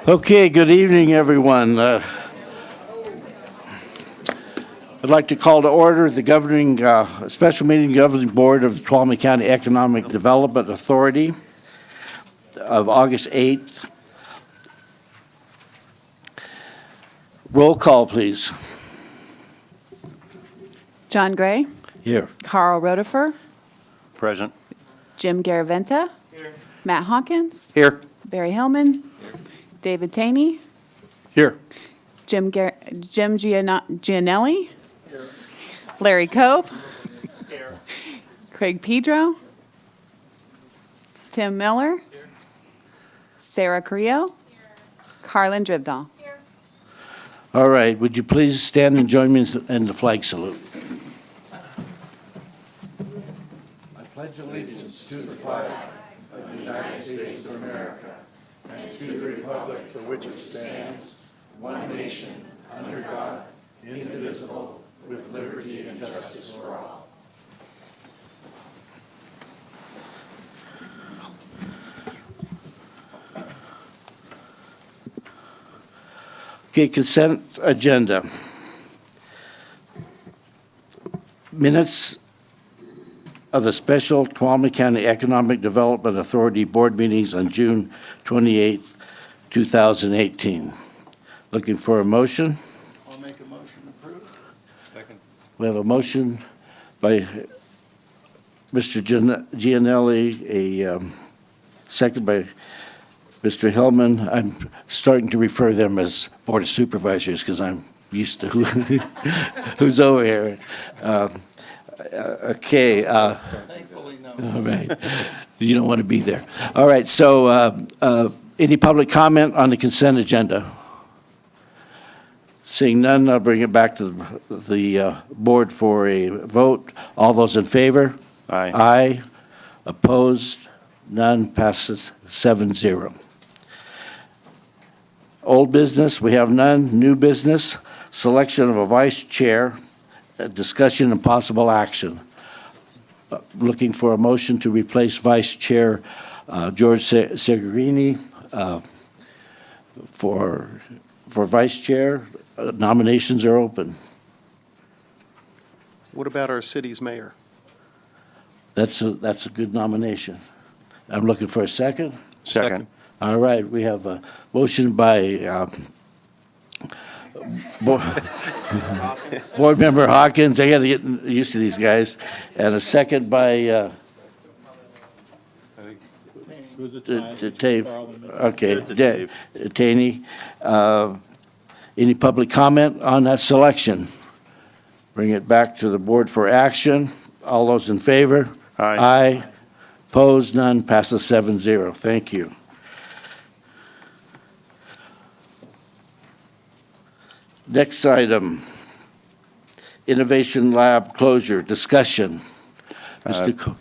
Okay, good evening, everyone. I'd like to call to order the governing special meeting governing board of the Tuolumne County Economic Development Authority of August 8th. Roll call, please. John Gray, Here. Carl Rodefer, Present. Jim Garaventa, Matt Hawkins, Here. Barry Hillman, David Taney, Here. Jim Gianelli, Larry Cope, Craig Pedro, Tim Miller, Sarah Creel, Carlin Dribdahl. All right, would you please stand and join me in the flag salute? I pledge allegiance to the flag of the United States of America and to the republic for which it stands, one nation, under God, indivisible, with liberty and justice for all. Okay, consent agenda. Minutes of the special Tuolumne County Economic Development Authority board meetings on June 28, 2018. Looking for a motion? I'll make a motion to approve. Second. We have a motion by Mr. Gianelli, a second by Mr. Hillman. I'm starting to refer them as Board of Supervisors because I'm used to who's over here. Okay. Thankfully, no. All right. You don't want to be there. All right. So any public comment on the consent agenda? Seeing none, I'll bring it back to the board for a vote. All those in favor? Aye. Aye. Opposed? None. Passes 7-0. Old business, we have none. New business, selection of a vice chair, discussion and possible action. Looking for a motion to replace Vice Chair George Segarini for Vice Chair. Nominations are open. What about our city's mayor? That's a good nomination. I'm looking for a second. Second. All right, we have a motion by Board Member Hawkins. I got to get used to these guys. And a second by Taney. Any public comment on that selection? Bring it back to the board for action. All those in favor? Aye. Aye. Opposed? None. Passes 7-0. Thank you. Next item, Innovation Lab closure discussion. Yes, Mr.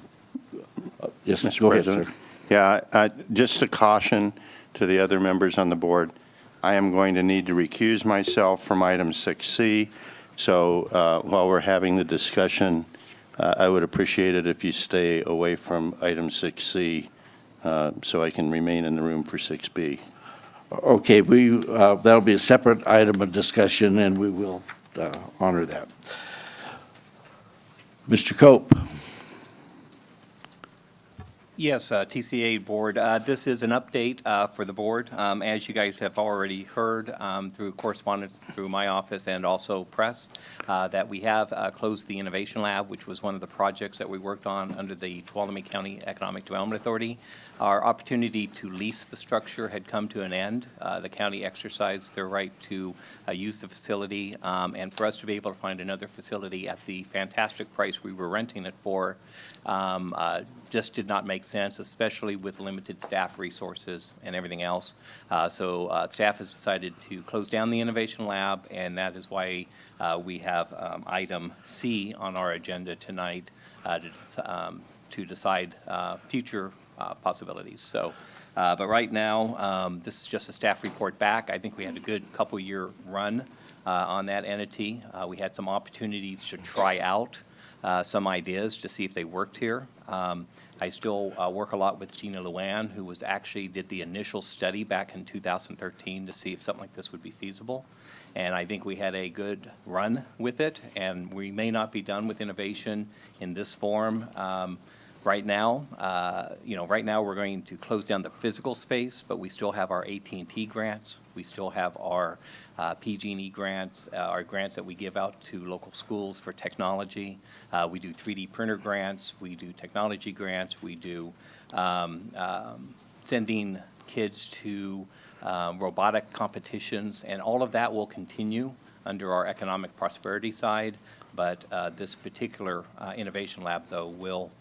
go ahead, President. sir. Yeah, just a caution to the other members on the board. I am going to need to recuse myself from item 6C. So while we're having the discussion, I would appreciate it if you stay away from item 6C so I can remain in the room for 6B. Okay, that'll be a separate item of discussion, and we will honor that. Mr. Cope. Yes, TCA Board. This is an update for the board. As you guys have already heard through correspondence through my office and also press, that we have closed the Innovation Lab, which was one of the projects that we worked on under the Tuolumne County Economic Development Authority. Our opportunity to lease the structure had come to an end. The county exercised their right to use the facility, and for us to be able to find another facility at the fantastic price we were renting it for just did not make sense, especially with limited staff resources and everything else. So staff has decided to close down the Innovation Lab, and that is why we have item C on our agenda tonight to decide future possibilities. So, but right now, this is just a staff report back. I think we had a good couple-year run on that entity. We had some opportunities to try out some ideas to see if they worked here. I still work a lot with Gina Luann, who did the initial study back in 2013 to see if something like this would be feasible. And I think we had a good run with it, and we may not be done with innovation in this form right now. Right now, we're going to close down the physical space, but we still have our AT&T grants. We still have our PG&E grants, our grants that we give out to local schools for technology. We do 3D printer grants. We do technology grants. We do sending kids to robotic competitions, and all of that will continue under our economic prosperity side. But this particular innovation lab, though, will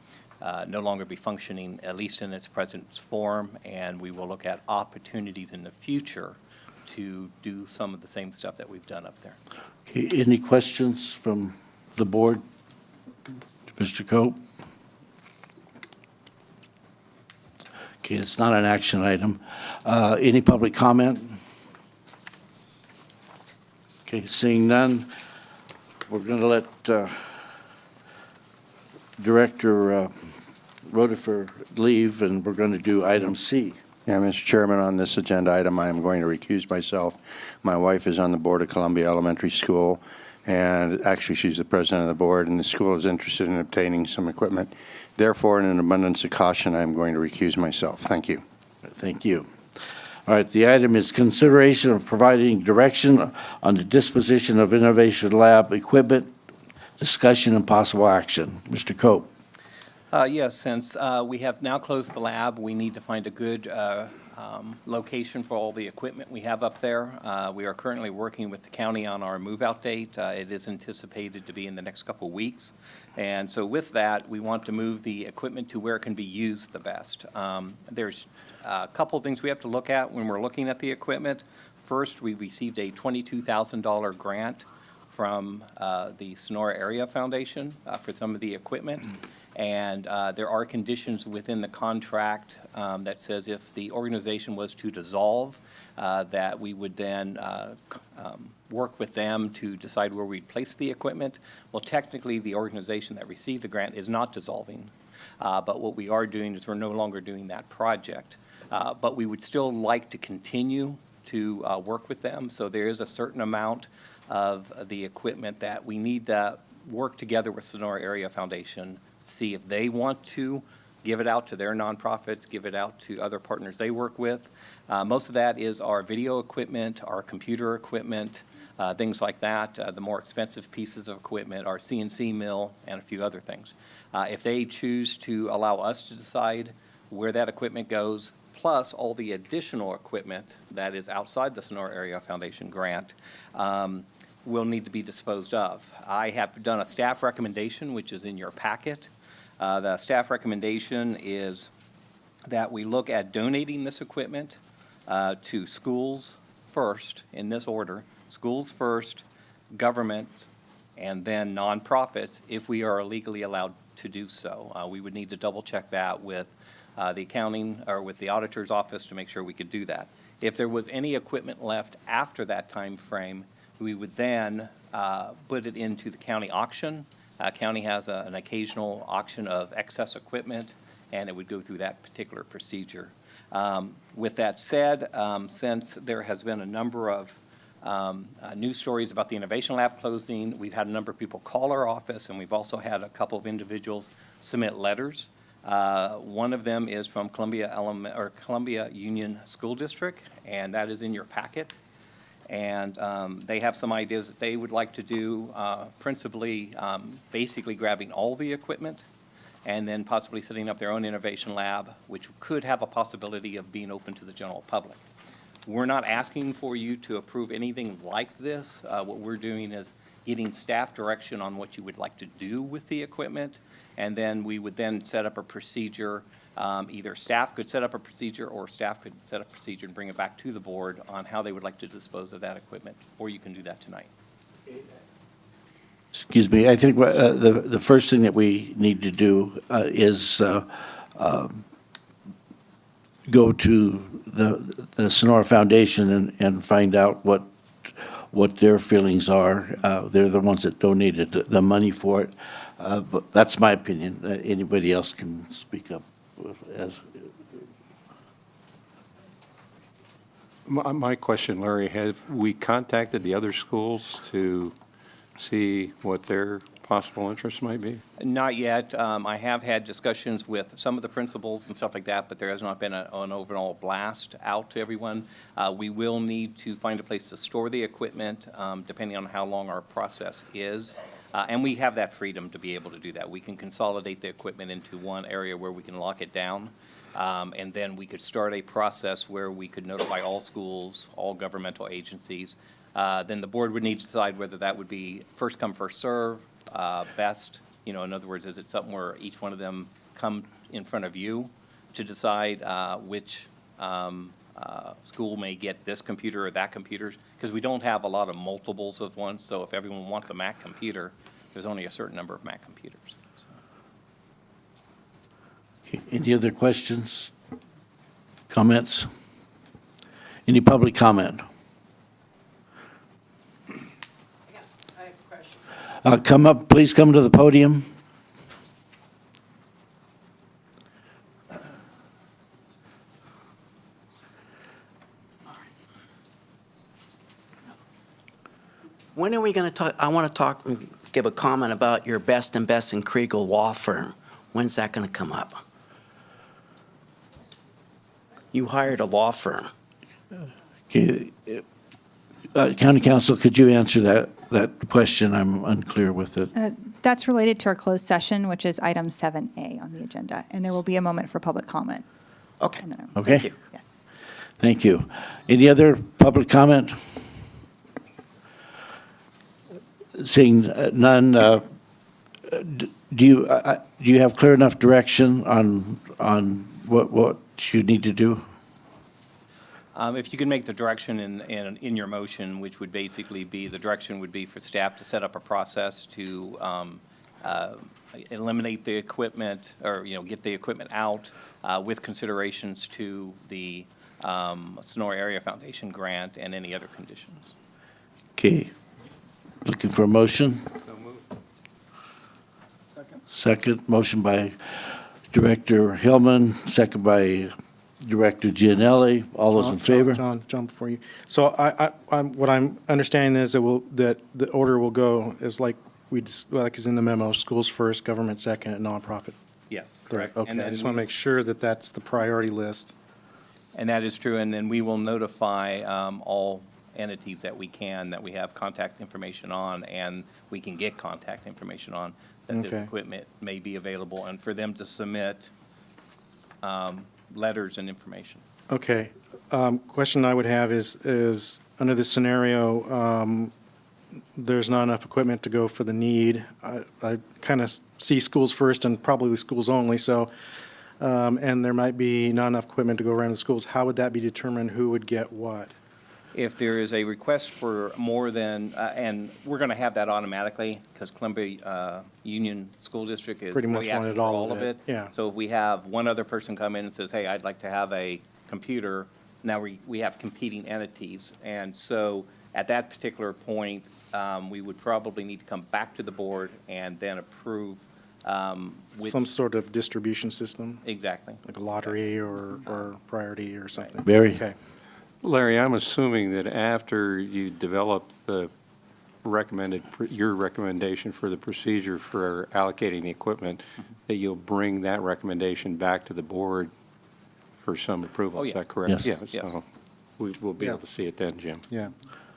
no longer be functioning, at least in its present form, and we will look at opportunities in the future to do some of the same stuff that we've done up there. Okay, any questions from the board? Mr. Cope? Okay, it's not an action item. Any public comment? Okay, seeing none, we're going to let Director Rutherford leave, and we're going to do item C. Yeah, Mr. Chairman, on this agenda item, I am going to recuse myself. My wife is on the board of Columbia Elementary School, and actually, she's the president of the board, and the school is interested in obtaining some equipment. Therefore, in an abundance of caution, I am going to recuse myself. Thank you. Thank you. All right, the item is consideration of providing direction on the disposition of Innovation Lab equipment, discussion and possible action. Mr. Cope. Yes, since we have now closed the lab, we need to find a good location for all the equipment we have up there. We are currently working with the county on our move-out date. It is anticipated to be in the next couple of weeks. And so with that, we want to move the equipment to where it can be used the best. There's a couple of things we have to look at when we're looking at the equipment. First, we received a $22,000 grant from the Sonora Area Foundation for some of the equipment. And there are conditions within the contract that says if the organization was to dissolve, that we would then work with them to decide where we'd place the equipment. Well, technically, the organization that received the grant is not dissolving. But what we are doing is we're no longer doing that project. But we would still like to continue to work with them. So there is a certain amount of the equipment that we need to work together with Sonora Area Foundation, see if they want to give it out to their nonprofits, give it out to other partners they work with. Most of that is our video equipment, our computer equipment, things like that. The more expensive pieces of equipment, our CNC mill, and a few other things. If they choose to allow us to decide where that equipment goes, plus all the additional equipment that is outside the Sonora Area Foundation grant, will need to be disposed of. I have done a staff recommendation, which is in your packet. The staff recommendation is that we look at donating this equipment to schools first, in this order: schools first, governments, and then nonprofits, if we are legally allowed to do so. We would need to double check that with the accounting or with the auditor's office to make sure we could do that. If there was any equipment left after that time frame, we would then put it into the county auction. County has an occasional auction of excess equipment, and it would go through that particular procedure. With that said, since there has been a number of news stories about the Innovation Lab closing, we've had a number of people call our office, and we've also had a couple of individuals submit letters. One of them is from Columbia Union School District, and that is in your packet. And they have some ideas that they would like to do, principally basically grabbing all the equipment and then possibly setting up their own innovation lab, which could have a possibility of being open to the general public. We're not asking for you to approve anything like this. What we're doing is getting staff direction on what you would like to do with the equipment, and then we would then set up a procedure. Either staff could set up a procedure or staff could set up a procedure and bring it back to the board on how they would like to dispose of that equipment, or you can do that tonight. Excuse me, I think the first thing that we need to do is go to the Sonora Foundation and find out what their feelings are. They're the ones that donated the money for it. But that's my opinion. Anybody else can speak up as, My question, Larry, have we contacted the other schools to see what their possible interests might be? Not yet. I have had discussions with some of the principals and stuff like that, but there has not been an overall blast out to everyone. We will need to find a place to store the equipment, depending on how long our process is. And we have that freedom to be able to do that. We can consolidate the equipment into one area where we can lock it down. And then we could start a process where we could notify all schools, all governmental agencies. Then the board would need to decide whether that would be first come, first serve, best. You know, in other words, is it something where each one of them come in front of you to decide which school may get this computer or that computer? Because we don't have a lot of multiples of one, so if everyone wants a Mac computer, there's only a certain number of Mac computers. okay, any other questions, comments? Any public comment? Come up, please come to the podium. When are we going to talk? I want to give a comment about your Best and Best and Kriegel law firm. When's that going to come up? You hired a law firm. Okay, County Council, could you answer that question? I'm unclear with it. That's related to our closed session, which is item 7A on the agenda, and there will be a moment for public comment. Okay. in the room. Okay. Thank you. Yes. Thank you. Any other public comment? Seeing none, do you have clear enough direction on what you need to do? If you can make the direction in your motion, which would basically be, the direction would be for staff to set up a process to eliminate the equipment, or, get the equipment out with considerations to the Sonora Area Foundation grant and any other conditions. Okay. Looking for a motion? Second, motion by Director Hillman, second by Director Gianelli. All those in favor? John, before you. So what I'm understanding is that the order will go is like is in the memo, schools first, government second, and nonprofit. Yes, Correct. correct. Okay, I just want to make sure that that's the priority list. And that is true, and then we will notify all entities that we have contact information on, and we can get contact information on, that this Okay. equipment may be available, and for them to submit letters and information. Okay. Question I would have is under this scenario, there's not enough equipment to go for the need. I kind of see schools first and probably schools only, so, and there might be not enough equipment to go around the schools. How would that be determined who would get what? If there is a request for more than, and we're going to have that automatically, because Columbia Union School District is Pretty much really asking wanted for all all of of it, it. yeah. So if we have one other person come in and says, hey, I'd like to have a computer, now we have competing entities. And so at that particular point, we would probably need to come back to the board and then approve which. Some sort of distribution system, Exactly. like a lottery or priority or something? Barry? Okay. Larry, I'm assuming that after you develop your recommendation for the procedure for allocating the equipment, that you'll bring that recommendation back to the board for some approval. Oh, Is yeah. that correct? Yes. Yeah, Yes. so we'll be Yeah. able to see it then, Jim. Yeah,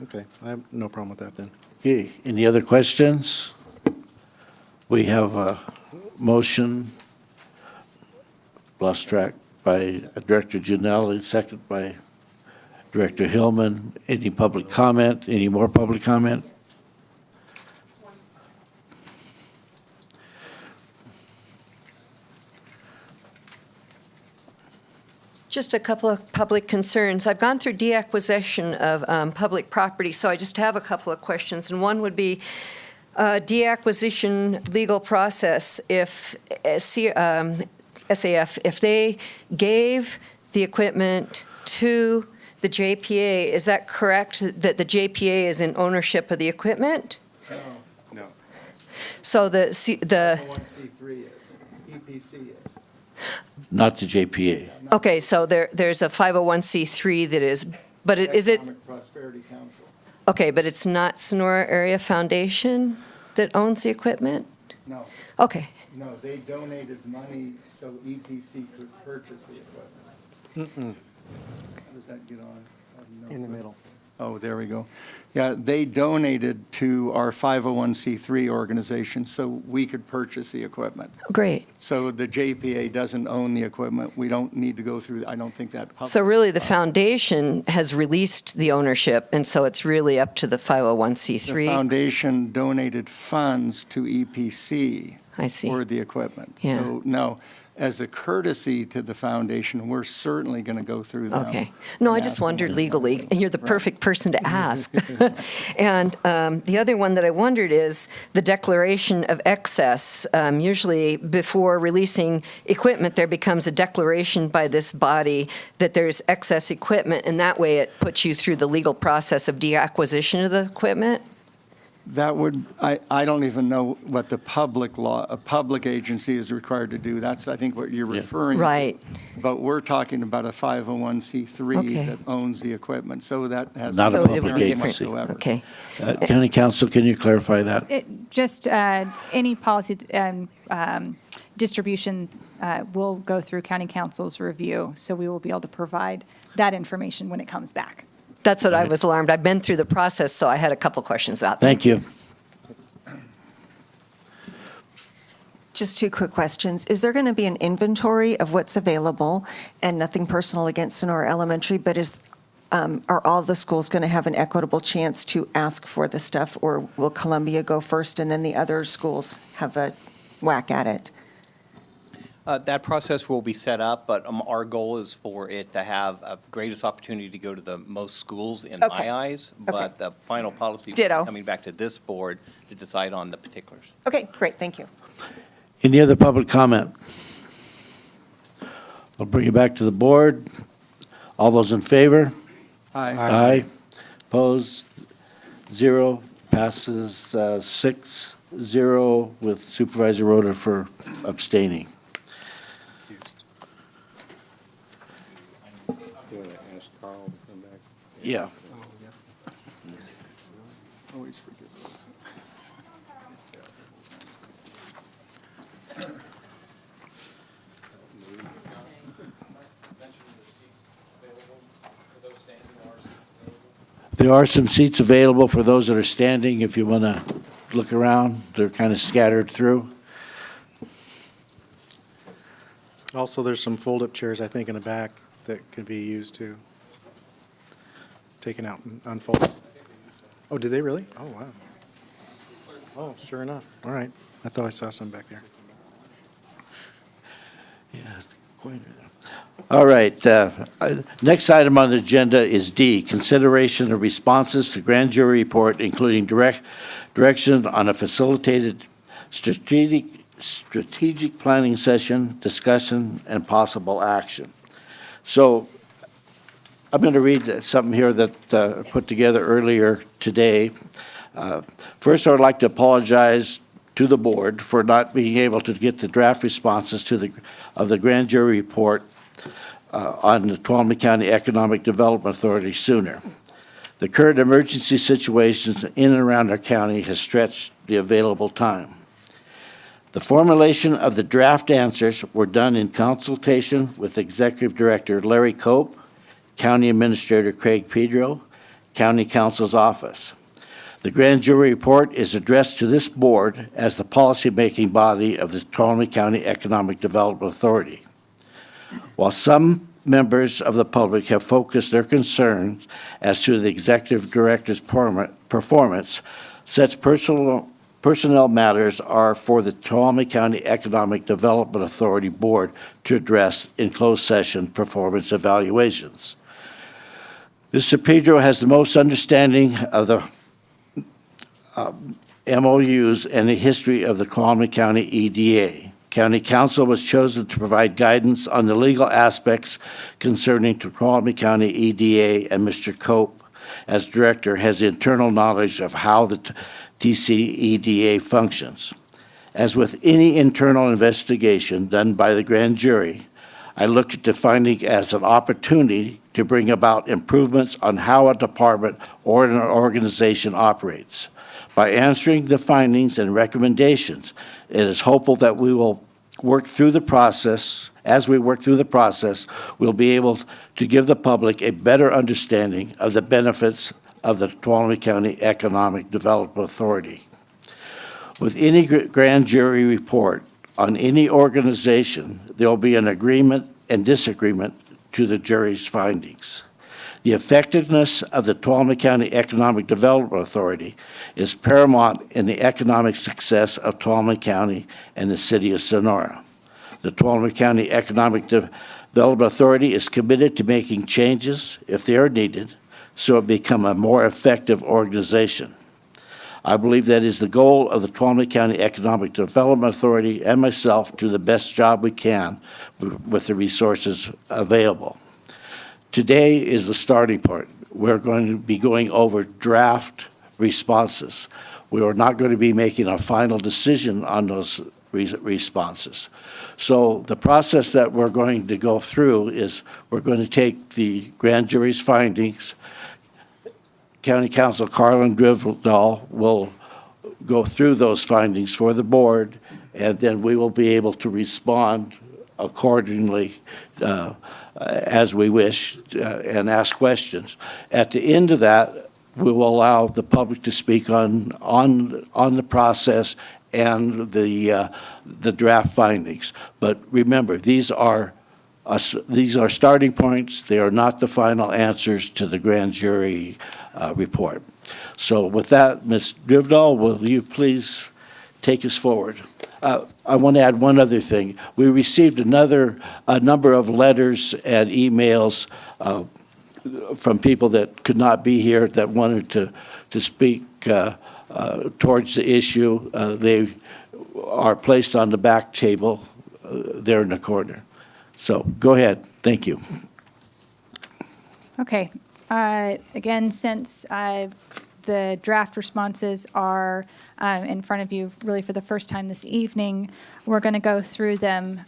okay. I have no problem with that then. Okay, any other questions? We have a motion, lost track, by Director Gianelli, second by Director Hillman. Any public comment? Any more public comment? Just a couple of public concerns. I've gone through deacquisition of public property, so I just have a couple of questions. And one would be deacquisition legal process. If SAF, if they gave the equipment to the JPA, is that correct, that the JPA is in ownership of the equipment? No. So the 501c3 is, EPC is. Not the JPA. okay, so there's a 501c3 that is, but is it, Economic Prosperity Council. okay, but it's not Sonora Area Foundation that owns the equipment? No, Okay, no, they donated money so EPC could purchase the equipment. How does that get on? I have no In the clue. middle. Oh, there we go. Yeah, they donated to our 501c3 organization so we could purchase the equipment. great. So the JPA doesn't own the equipment. We don't need to go through, I don't think that. So really, the foundation has released the ownership, and so it's really up to the The 501c3? foundation donated funds to EPC I see. for the equipment. Yeah. So, no, as a courtesy to the foundation, we're certainly going to go through them. Okay. No, I and just ask them wondered what- legally, and you're the perfect person to ask. And the other one that I wondered is the declaration of excess. Usually, before releasing equipment, there becomes a declaration by this body that there's excess equipment, and that way it puts you through the legal process of deacquisition of the equipment? That would, I don't even know what the public law, a public agency is required to do. That's, I think, what you're Yeah. referring to. Right. But we're talking about a 501c3 Okay. that owns the equipment, so that has. Not a So no it would public be bearing different. whatsoever. Okay. County Council, can you clarify that? Just any policy distribution will go through county council's review, so we will be able to provide that information when it comes back. That's what I was alarmed. I've been through the process, so I had a couple questions about that. Thank you. Just two quick questions. Is there going to be an inventory of what's available, and nothing personal against Sonora Elementary, but are all the schools going to have an equitable chance to ask for the stuff, or will Columbia go first and then the other schools have a whack at it? That process will be set up, but our goal is for it to have a greatest opportunity to go to the most schools in Okay. my eyes. But the final policy will Ditto. be coming back to this board to decide on the particulars. Okay, great, thank you. Any other public comment? I'll bring it back to the board. All those in favor? Aye. Aye. Opposed? 0. Passes 6-0 with Supervisor Roder for abstaining. You want to ask Carl to come back? Yeah. Always forget those. There are some seats available for those that are standing. If you want to look around, they're kind of scattered through. Also, there's some fold-up chairs, I think, in the back that could be used too. Taken out and unfolded. Oh, did they really? Oh, wow. Oh, sure enough. All right. I thought I saw some back there. Yeah, pointer there. All right, next item on the agenda is D, consideration of responses to grand jury report, including direction on a facilitated strategic planning session, discussion, and possible action. So I'm going to read something here that I put together earlier today. First, I would like to apologize to the board for not being able to get the draft responses to the grand jury report on the Tuolumne County Economic Development Authority sooner. The current emergency situations in and around our county has stretched the available time. The formulation of the draft answers were done in consultation with Executive Director Larry Cope, County Administrator Craig Pedro, County Counsel's Office. The grand jury report is addressed to this board as the policymaking body of the Tuolumne County Economic Development Authority. While some members of the public have focused their concerns as to the executive director's performance, such personnel matters are for the Tuolumne County Economic Development Authority Board to address in closed session performance evaluations. Mr. Pedro has the most understanding of the MOUs and the history of the Tuolumne County EDA. County Council was chosen to provide guidance on the legal aspects concerning Tuolumne County EDA, and Mr. Cope, as director, has internal knowledge of how the TCEDA functions. As with any internal investigation done by the grand jury, I looked at the finding as an opportunity to bring about improvements on how a department or an organization operates. By answering the findings and recommendations, it is hopeful that we will work through the process. As we work through the process, we'll be able to give the public a better understanding of the benefits of the Tuolumne County Economic Development Authority. With any grand jury report on any organization, there will be an agreement and disagreement to the jury's findings. The effectiveness of the Tuolumne County Economic Development Authority is paramount in the economic success of Tuolumne County and the city of Sonora. The Tuolumne County Economic Development Authority is committed to making changes, if they are needed, so it become a more effective organization. I believe that is the goal of the Tuolumne County Economic Development Authority and myself to do the best job we can with the resources available. Today is the starting point. We're going to be going over draft responses. We are not going to be making a final decision on those responses. So the process that we're going to go through is we're going to take the grand jury's findings. County Counsel Carlin Drivdahl will go through those findings for the board, and then we will be able to respond accordingly as we wish and ask questions. At the end of that, we will allow the public to speak on the process and the draft findings. But remember, these are starting points. They are not the final answers to the grand jury report. So with that, Ms. Drivdahl, will you please take us forward? I want to add one other thing. We received a number of letters and emails from people that could not be here that wanted to speak towards the issue. They are placed on the back table there in the corner. So go ahead. Thank you. Okay. Again, since the draft responses are in front of you really for the first time this evening, we're going to go through them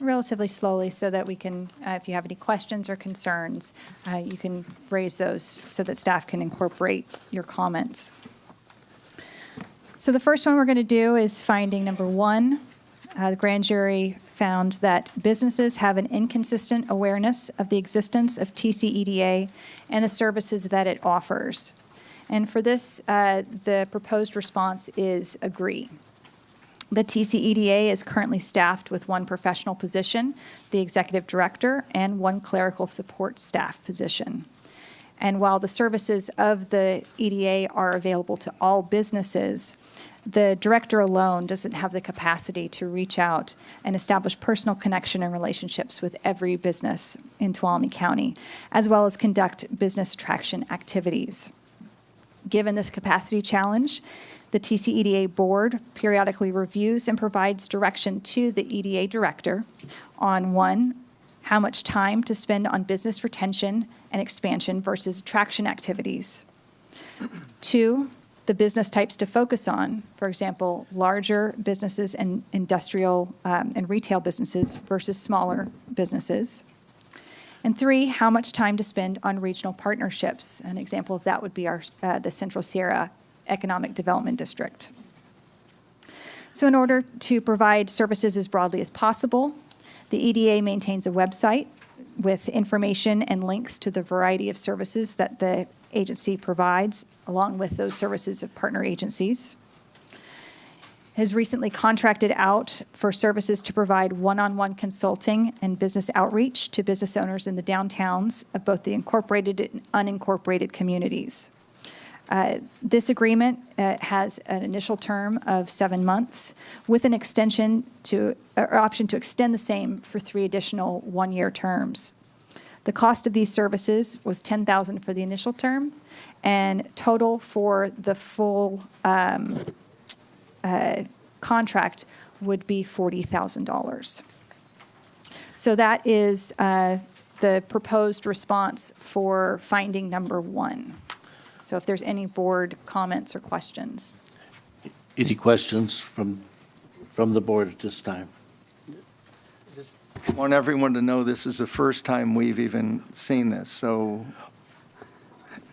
relatively slowly so that we can, if you have any questions or concerns, you can raise those so that staff can incorporate your comments. So the first one we're going to do is finding number 1. The grand jury found that businesses have an inconsistent awareness of the existence of TCEDA and the services that it offers. And for this, the proposed response is agree. The TCEDA is currently staffed with 1 professional position, the executive director, and 1 clerical support staff position. And while the services of the EDA are available to all businesses, the director alone doesn't have the capacity to reach out and establish personal connection and relationships with every business in Tuolumne County, as well as conduct business attraction activities. Given this capacity challenge, the TCEDA board periodically reviews and provides direction to the EDA director on 1, how much time to spend on business retention and expansion versus attraction activities. 2, the business types to focus on, for example, larger businesses and industrial and retail businesses versus smaller businesses. And 3, how much time to spend on regional partnerships. An example of that would be the Central Sierra Economic Development District. So in order to provide services as broadly as possible, the EDA maintains a website with information and links to the variety of services that the agency provides, along with those services of partner agencies. Has recently contracted out for services to provide one-on-one consulting and business outreach to business owners in the downtowns of both the incorporated and unincorporated communities. This agreement has an initial term of 7 months with an extension or option to extend the same for 3 additional 1-year terms. The cost of these services was $10,000 for the initial term, and total for the full contract would be $40,000. So that is the proposed response for finding number 1. So if there's any board comments or questions. Any questions from from the board at this time? Just want everyone to know this is the first time we've even seen this, so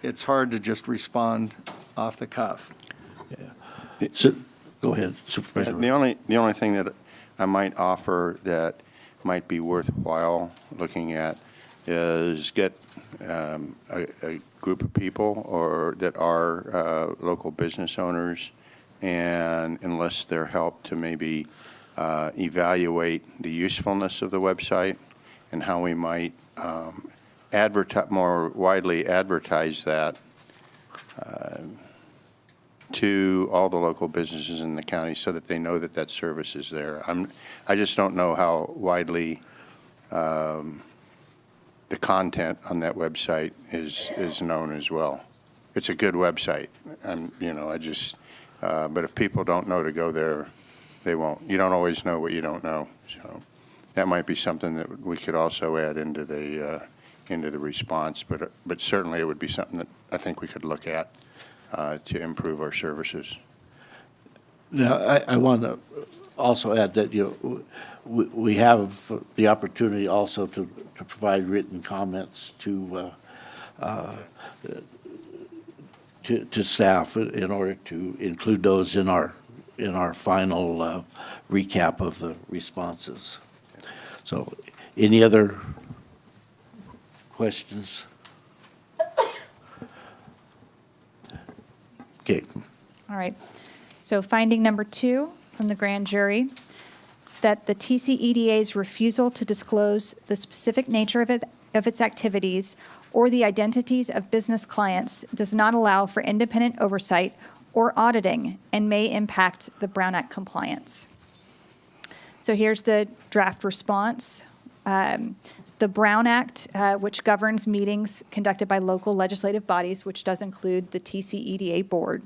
it's hard to just respond off the cuff. So, go ahead, Supervisor. The only thing that I might offer that might be worthwhile looking at is get a group of people or that are local business owners and enlist their help to maybe evaluate the usefulness of the website and how we might more widely advertise that to all the local businesses in the county so that they know that that service is there. I just don't know how widely the content on that website is known as well. It's a good website, but if people don't know to go there, they won't. You don't always know what you don't know. So that might be something that we could also add into the response, but certainly it would be something that I think we could look at to improve our services. Now, I want to also add that, we have the opportunity also to provide written comments to staff in order to include those in our final recap of the responses. So, any other questions? Okay. All right. So finding number 2 from the grand jury, that the TCEDA's refusal to disclose the specific nature of its activities or the identities of business clients does not allow for independent oversight or auditing and may impact the Brown Act compliance. So here's the draft response. The Brown Act, which governs meetings conducted by local legislative bodies, which does include the TCEDA board.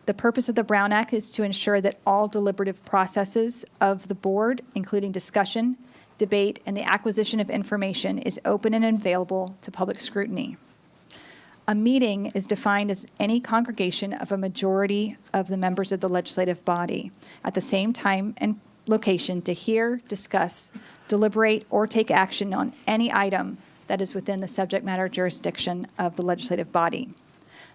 The purpose of the Brown Act is to ensure that all deliberative processes of the board, including discussion, debate, and the acquisition of information, is open and available to public scrutiny. A meeting is defined as any congregation of a majority of the members of the legislative body at the same time and location to hear, discuss, deliberate, or take action on any item that is within the subject matter jurisdiction of the legislative body.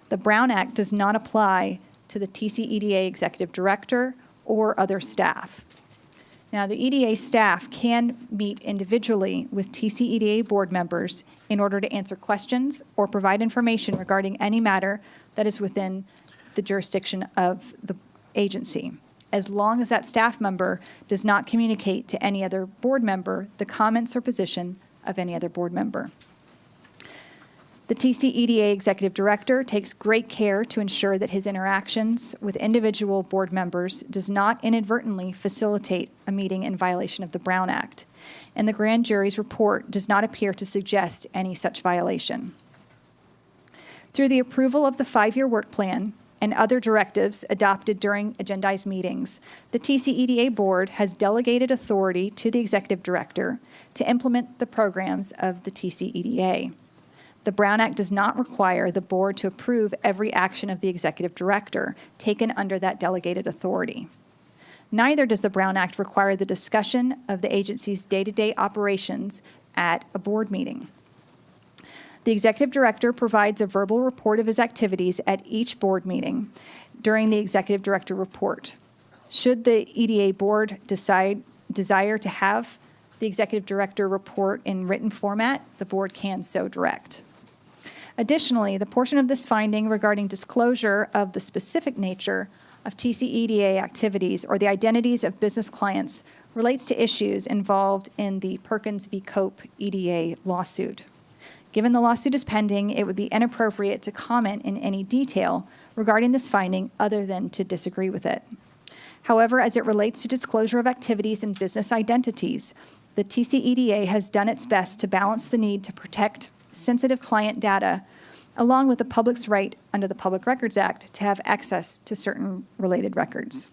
The Brown Act does not apply to the TCEDA executive director or other staff. Now, the EDA staff can meet individually with TCEDA board members in order to answer questions or provide information regarding any matter that is within the jurisdiction of the agency, as long as that staff member does not communicate to any other board member the comments or position of any other board member. The TCEDA executive director takes great care to ensure that his interactions with individual board members does not inadvertently facilitate a meeting in violation of the Brown Act, and the grand jury's report does not appear to suggest any such violation. Through the approval of the 5-year work plan and other directives adopted during agendized meetings, the TCEDA board has delegated authority to the executive director to implement the programs of the TCEDA. The Brown Act does not require the board to approve every action of the executive director taken under that delegated authority. Neither does the Brown Act require the discussion of the agency's day-to-day operations at a board meeting. The executive director provides a verbal report of his activities at each board meeting during the executive director report. Should the EDA board desire to have the executive director report in written format, the board can so direct. Additionally, the portion of this finding regarding disclosure of the specific nature of TCEDA activities or the identities of business clients relates to issues involved in the Perkins v. Cope EDA lawsuit. Given the lawsuit is pending, it would be inappropriate to comment in any detail regarding this finding other than to disagree with it. However, as it relates to disclosure of activities and business identities, the TCEDA has done its best to balance the need to protect sensitive client data along with the public's right under the Public Records Act to have access to certain related records.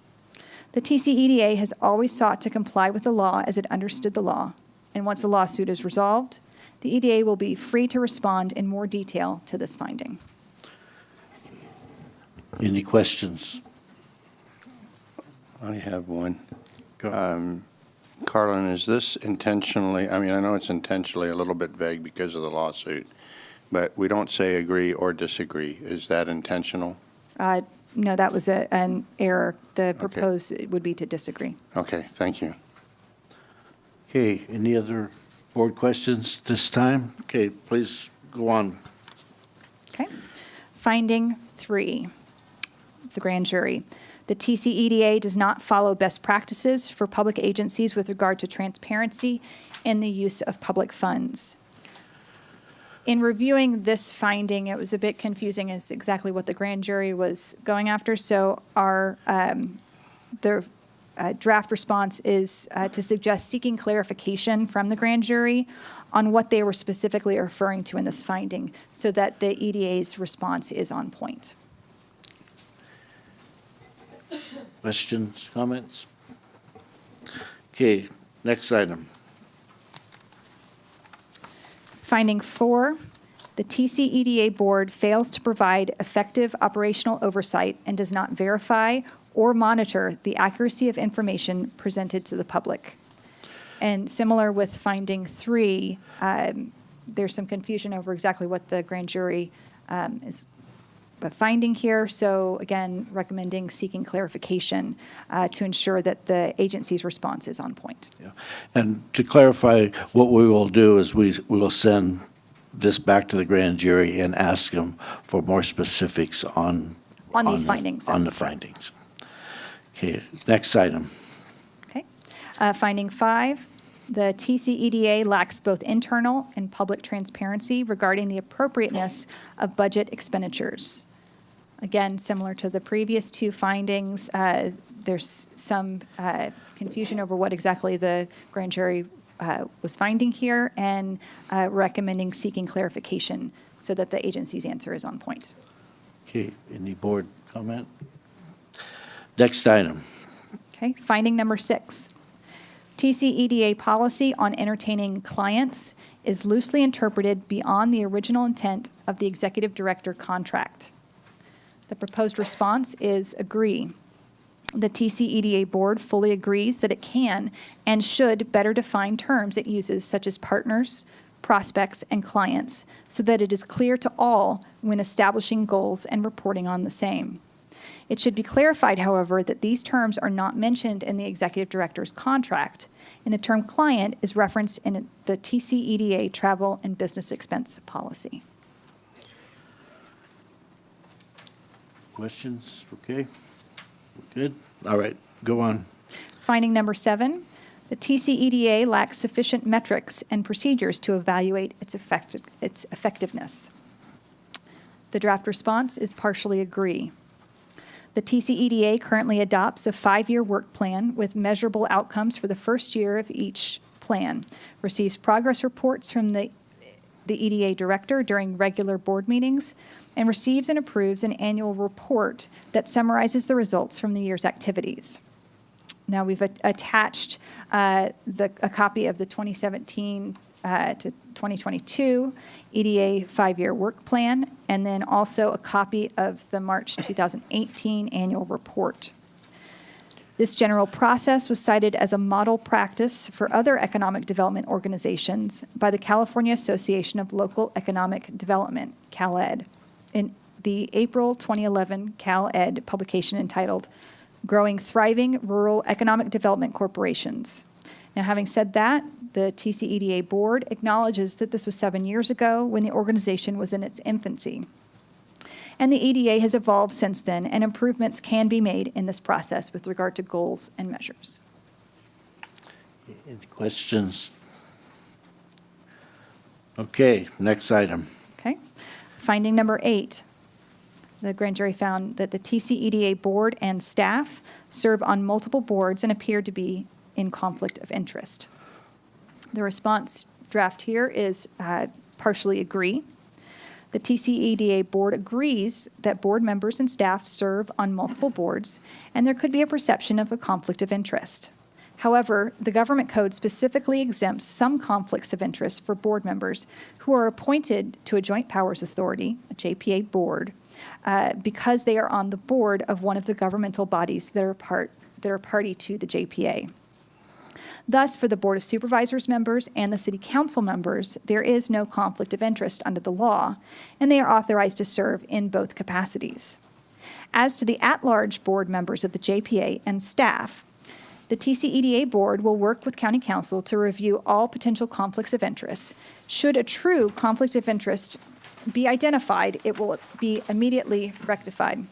The TCEDA has always sought to comply with the law as it understood the law, and once the lawsuit is resolved, the EDA will be free to respond in more detail to this finding. Any questions? I have one. Carlin, is this intentionally, I mean, I know it's intentionally a little bit vague because of the lawsuit, but we don't say agree or disagree. Is that intentional? No, that was an error. The proposed would be to disagree. Okay, thank you. Okay, any other board questions this time? Okay, please go on. Okay. Finding 3, the grand jury. The TCEDA does not follow best practices for public agencies with regard to transparency in the use of public funds. In reviewing this finding, it was a bit confusing as exactly what the grand jury was going after. So the draft response is to suggest seeking clarification from the grand jury on what they were specifically referring to in this finding so that the EDA's response is on point. Questions, comments? Okay, next item. Finding 4, the TCEDA board fails to provide effective operational oversight and does not verify or monitor the accuracy of information presented to the public. And similar with finding 3, there's some confusion over exactly what the grand jury is finding here. So again, recommending seeking clarification to ensure that the agency's response is on point. Yeah. And to clarify, what we will do is we will send this back to the grand jury and ask them for more specifics on These findings. On the that's correct. findings. Okay, next item. Okay. Finding 5, the TCEDA lacks both internal and public transparency regarding the appropriateness of budget expenditures. Again, similar to the previous 2 findings, there's some confusion over what exactly the grand jury was finding here and recommending seeking clarification so that the agency's answer is on point. Okay, any board comment? Next item. Okay, finding number 6. TCEDA policy on entertaining clients is loosely interpreted beyond the original intent of the executive director contract. The proposed response is agree. The TCEDA board fully agrees that it can and should better define terms it uses such as partners, prospects, and clients so that it is clear to all when establishing goals and reporting on the same. It should be clarified, however, that these terms are not mentioned in the executive director's contract, and the term client is referenced in the TCEDA travel and business expense policy. Questions? Okay. Good. All right, go on. Finding number 7, the TCEDA lacks sufficient metrics and procedures to evaluate its effectiveness. The draft response is partially agree. The TCEDA currently adopts a 5-year work plan with measurable outcomes for the first year of each plan, receives progress reports from the EDA director during regular board meetings, and receives and approves an annual report that summarizes the results from the year's activities. Now, we've attached a copy of the 2017 to 2022 EDA 5-year work plan, and then also a copy of the March 2018 annual report. This general process was cited as a model practice for other economic development organizations by the California Association of Local Economic Development, CalEd, in the April 2011 CalEd publication entitled Growing Thriving Rural Economic Development Corporations. Now, having said that, the TCEDA board acknowledges that this was 7 years ago when the organization was in its infancy. And the EDA has evolved since then, and improvements can be made in this process with regard to goals and measures. Any questions? Okay, next item. Okay. Finding number 8. The grand jury found that the TCEDA board and staff serve on multiple boards and appear to be in conflict of interest. The response draft here is partially agree. The TCEDA board agrees that board members and staff serve on multiple boards, and there could be a perception of a conflict of interest. However, the government code specifically exempts some conflicts of interest for board members who are appointed to a joint powers authority, a JPA board, because they are on the board of one of the governmental bodies that are party to the JPA. Thus, for the Board of Supervisors members and the City Council members, there is no conflict of interest under the law, and they are authorized to serve in both capacities. As to the at-large board members of the JPA and staff, the TCEDA Board will work with County Council to review all potential conflicts of interest. Should a true conflict of interest be identified, it will be immediately rectified.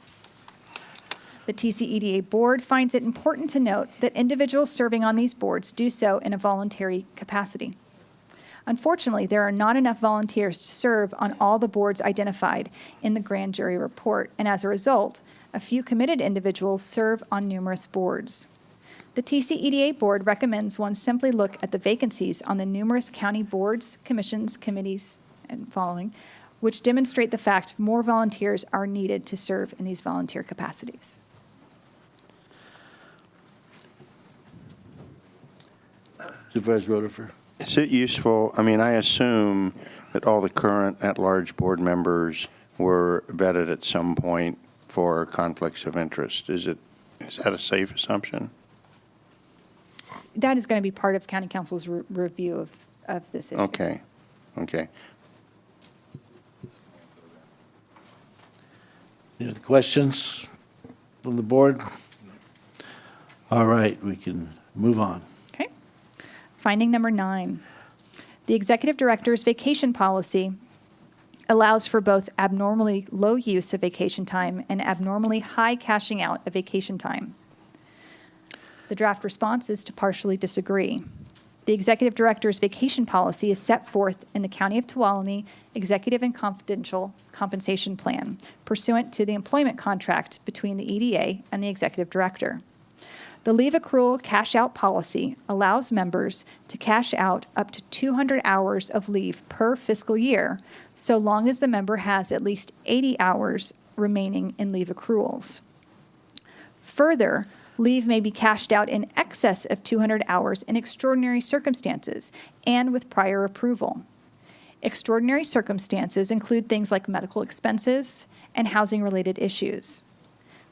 The TCEDA Board finds it important to note that individuals serving on these boards do so in a voluntary capacity. Unfortunately, there are not enough volunteers to serve on all the boards identified in the grand jury report, and as a result, a few committed individuals serve on numerous boards. The TCEDA Board recommends one simply look at the vacancies on the numerous county boards, commissions, committees, and following, which demonstrate the fact more volunteers are needed to serve in these volunteer capacities. Supervisor Rutherford. Is it useful, I mean, I assume that all the current at-large board members were vetted at some point for conflicts of interest. Is that a safe assumption? That is going to be part of County Council's review of this issue. Okay. Any other questions from the board? All right, we can move on. Okay. Finding number 9. The Executive Director's vacation policy allows for both abnormally low use of vacation time and abnormally high cashing out of vacation time. The draft response is to partially disagree. The Executive Director's vacation policy is set forth in the County of Tuolumne Executive and Confidential Compensation Plan pursuant to the employment contract between the EDA and the Executive Director. The leave accrual cash-out policy allows members to cash out up to 200 hours of leave per fiscal year, so long as the member has at least 80 hours remaining in leave accruals. Further, leave may be cashed out in excess of 200 hours in extraordinary circumstances and with prior approval. Extraordinary circumstances include things like medical expenses and housing-related issues.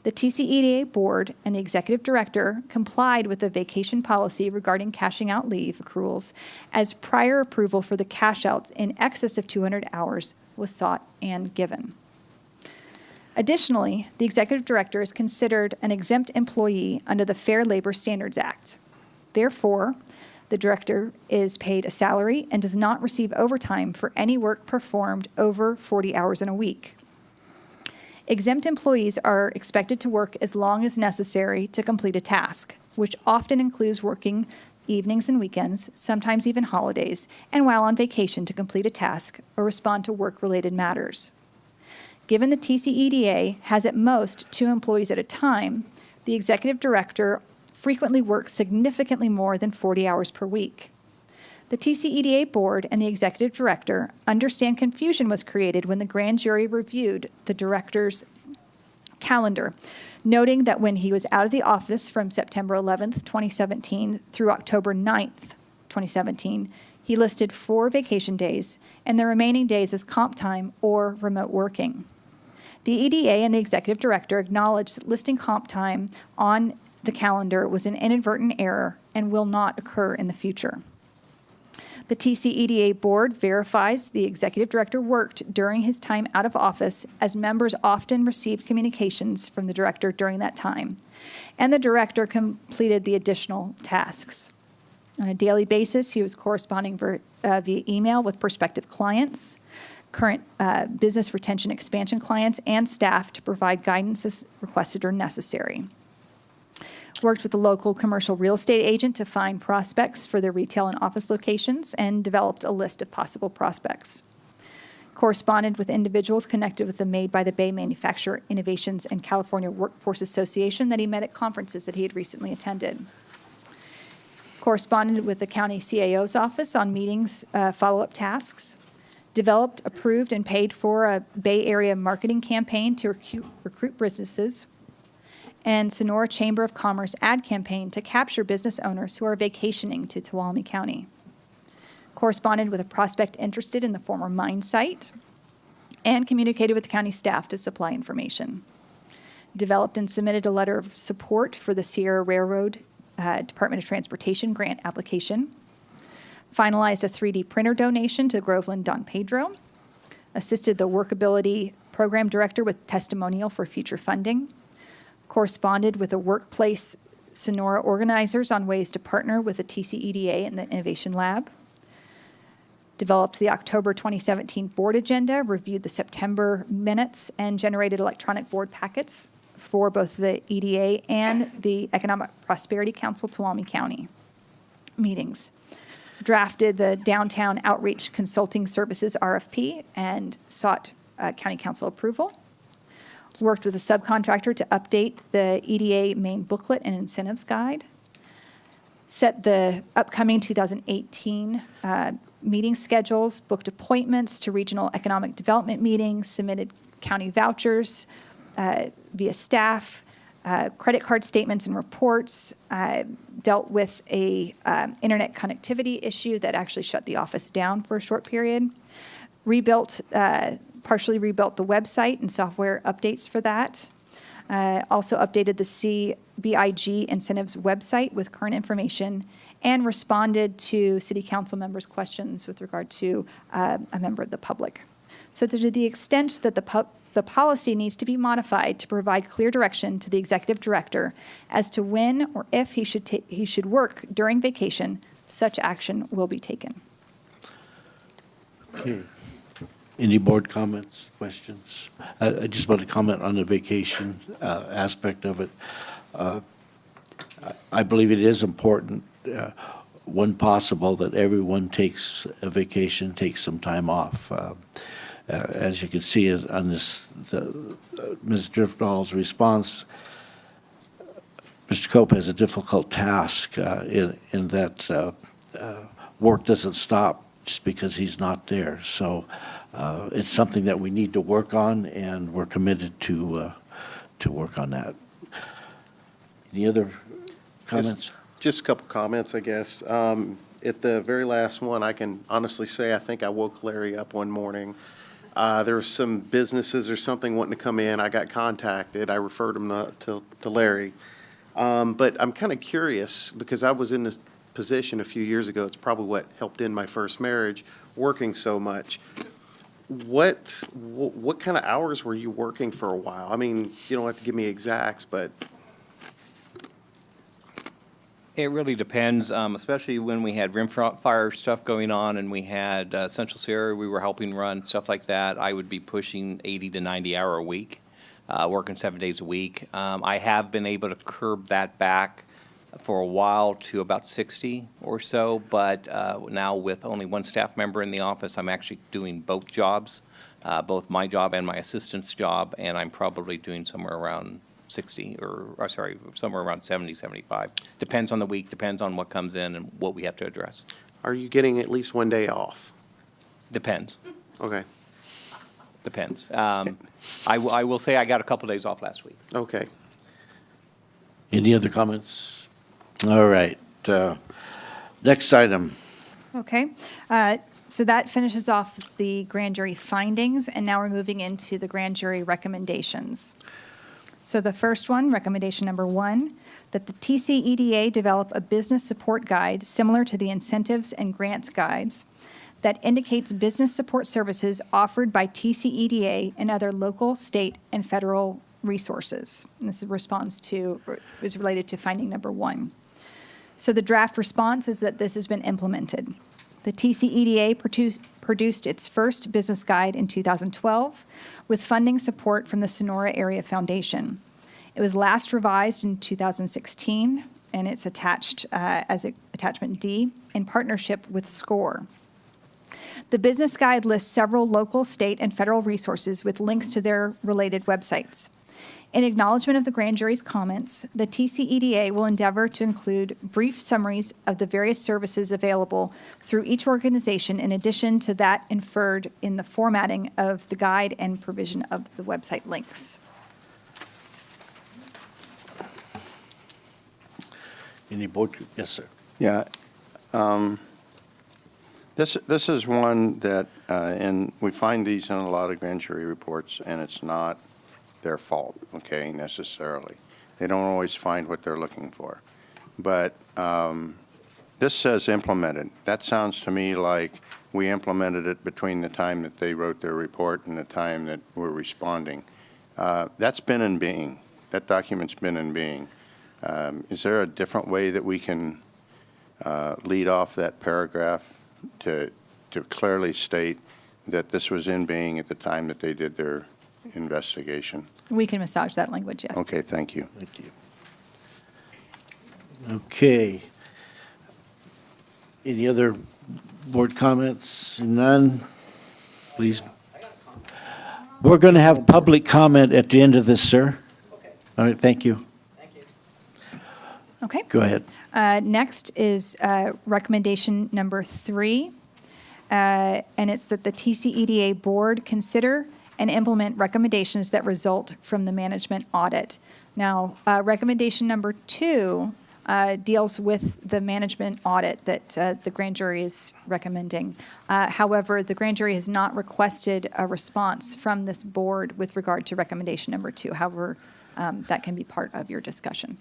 The TCEDA Board and the Executive Director complied with the vacation policy regarding cashing out leave accruals as prior approval for the cash-outs in excess of 200 hours was sought and given. Additionally, the Executive Director is considered an exempt employee under the Fair Labor Standards Act. Therefore, the Director is paid a salary and does not receive overtime for any work performed over 40 hours in a week. Exempt employees are expected to work as long as necessary to complete a task, which often includes working evenings and weekends, sometimes even holidays, and while on vacation to complete a task or respond to work-related matters. Given the TCEDA has at most 2 employees at a time, the Executive Director frequently works significantly more than 40 hours per week. The TCEDA Board and the Executive Director understand confusion was created when the grand jury reviewed the Director's calendar, noting that when he was out of the office from September 11th, 2017 through October 9th, 2017, he listed 4 vacation days and the remaining days as comp time or remote working. The EDA and the Executive Director acknowledged that listing comp time on the calendar was an inadvertent error and will not occur in the future. The TCEDA Board verifies the Executive Director worked during his time out of office, as members often received communications from the Director during that time, and the Director completed the additional tasks. On a daily basis, he was corresponding via email with prospective clients, current business retention expansion clients, and staff to provide guidance as requested or necessary. Worked with a local commercial real estate agent to find prospects for their retail and office locations and developed a list of possible prospects. Corresponded with individuals connected with the Made by the Bay Manufacturer Innovations and California Workforce Association that he met at conferences that he had recently attended. Corresponded with the county CAO's office on meetings, follow-up tasks. Developed, approved, and paid for a Bay Area marketing campaign to recruit businesses, and Sonora Chamber of Commerce ad campaign to capture business owners who are vacationing to Tuolumne County. Corresponded with a prospect interested in the former mine site, and communicated with county staff to supply information. Developed and submitted a letter of support for the Sierra Railroad Department of Transportation grant application, finalized a 3D printer donation to Groveland Don Pedro, assisted the Workability Program Director with testimonial for future funding, corresponded with the Workplace Sonora organizers on ways to partner with the TCEDA and the Innovation Lab, developed the October 2017 board agenda, reviewed the September minutes, and generated electronic board packets for both the EDA and the Economic Prosperity Council Tuolumne County meetings. Drafted the Downtown Outreach Consulting Services RFP and sought county council approval. Worked with a subcontractor to update the EDA main booklet and incentives guide. Set the upcoming 2018 meeting schedules, booked appointments to regional economic development meetings, submitted county vouchers via staff, credit card statements and reports, dealt with a internet connectivity issue that actually shut the office down for a short period, partially rebuilt the website and software updates for that. Also updated the CBIG incentives website with current information and responded to city council members' questions with regard to a member of the public. So to the extent that the policy needs to be modified to provide clear direction to the executive director as to when or if he should work during vacation, such action will be taken. Okay. Any board comments, questions? I just want to comment on the vacation aspect of it. I believe it is important, when possible, that everyone takes a vacation, takes some time off. As you can see on this, Ms. Driftall's response, Mr. Cope has a difficult task in that work doesn't stop just because he's not there. So it's something that we need to work on, and we're committed to work on that. Any other comments? Just a couple comments, I guess. At the very last one, I can honestly say I think I woke Larry up one morning. There were some businesses or something wanting to come in. I got contacted. I referred them to Larry. But I'm kind of curious, because I was in this position a few years ago. It's probably what helped end my first marriage, working so much. What kind of hours were you working for a while? I mean, you don't have to give me exacts, but It really depends, especially when we had rimfire stuff going on and we had Central Sierra, we were helping run, stuff like that. I would be pushing 80 to 90 hour a week, working 7 days a week. I have been able to curb that back for a while to about 60 or so, but now with only one staff member in the office, I'm actually doing both jobs, both my job and my assistant's job, and I'm probably doing somewhere around 60 somewhere around 70, 75. Depends on the week, depends on what comes in and what we have to address. are you getting at least one day off? Depends, Okay, depends. I will say I got a couple days off last week. okay. Any other comments? All right. Next item. Okay. So that finishes off the grand jury findings, and now we're moving into the grand jury recommendations. So the first one, recommendation number 1, that the TCEDA develop a business support guide similar to the incentives and grants guides that indicates business support services offered by TCEDA and other local, state, and federal resources. And this is related to finding number 1. So the draft response is that this has been implemented. The TCEDA produced its first business guide in 2012 with funding support from the Sonora Area Foundation. It was last revised in 2016, and it's attached as attachment D in partnership with SCORE. The business guide lists several local, state, and federal resources with links to their related websites. In acknowledgement of the grand jury's comments, the TCEDA will endeavor to include brief summaries of the various services available through each organization in addition to that inferred in the formatting of the guide and provision of the website links. Any board? Yes, sir. Yeah. This is one that, and we find these in a lot of grand jury reports, and it's not their fault, okay, necessarily. They don't always find what they're looking for. but this says implemented. That sounds to me like we implemented it between the time that they wrote their report and the time that we're responding. That's been in being. That document's been in being. Is there a different way that we can lead off that paragraph to clearly state that this was in being at the time that they did their investigation? We can massage that language, yes. Okay, thank you. Thank you. Okay. Any other board comments? None? Please. We're going to have public comment at the end of this, sir. Okay, All right, thank you. thank you. Okay. Go ahead. Next is recommendation number 3, and it's that the TCEDA board consider and implement recommendations that result from the management audit. Now, recommendation number 2 deals with the management audit that the grand jury is recommending. However, the grand jury has not requested a response from this board with regard to recommendation number 2. However, that can be part of your discussion.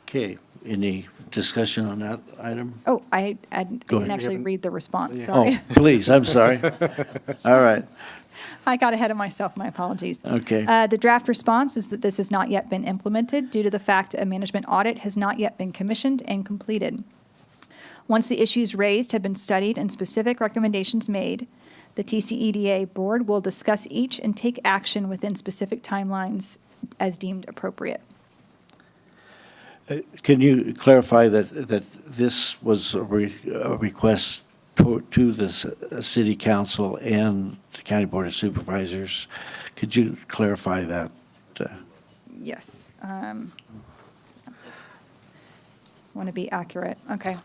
Okay, any discussion on that item? Oh, I Go didn't ahead. actually read the response, sorry. Oh, please, I'm sorry. All right, I got ahead of myself, my apologies. okay. The draft response is that this has not yet been implemented due to the fact a management audit has not yet been commissioned and completed. Once the issues raised have been studied and specific recommendations made, the TCEDA board will discuss each and take action within specific timelines as deemed appropriate. Can you clarify that this was a request to the city council and the county board of supervisors? Could you clarify that? Yes. Want to be accurate. Okay.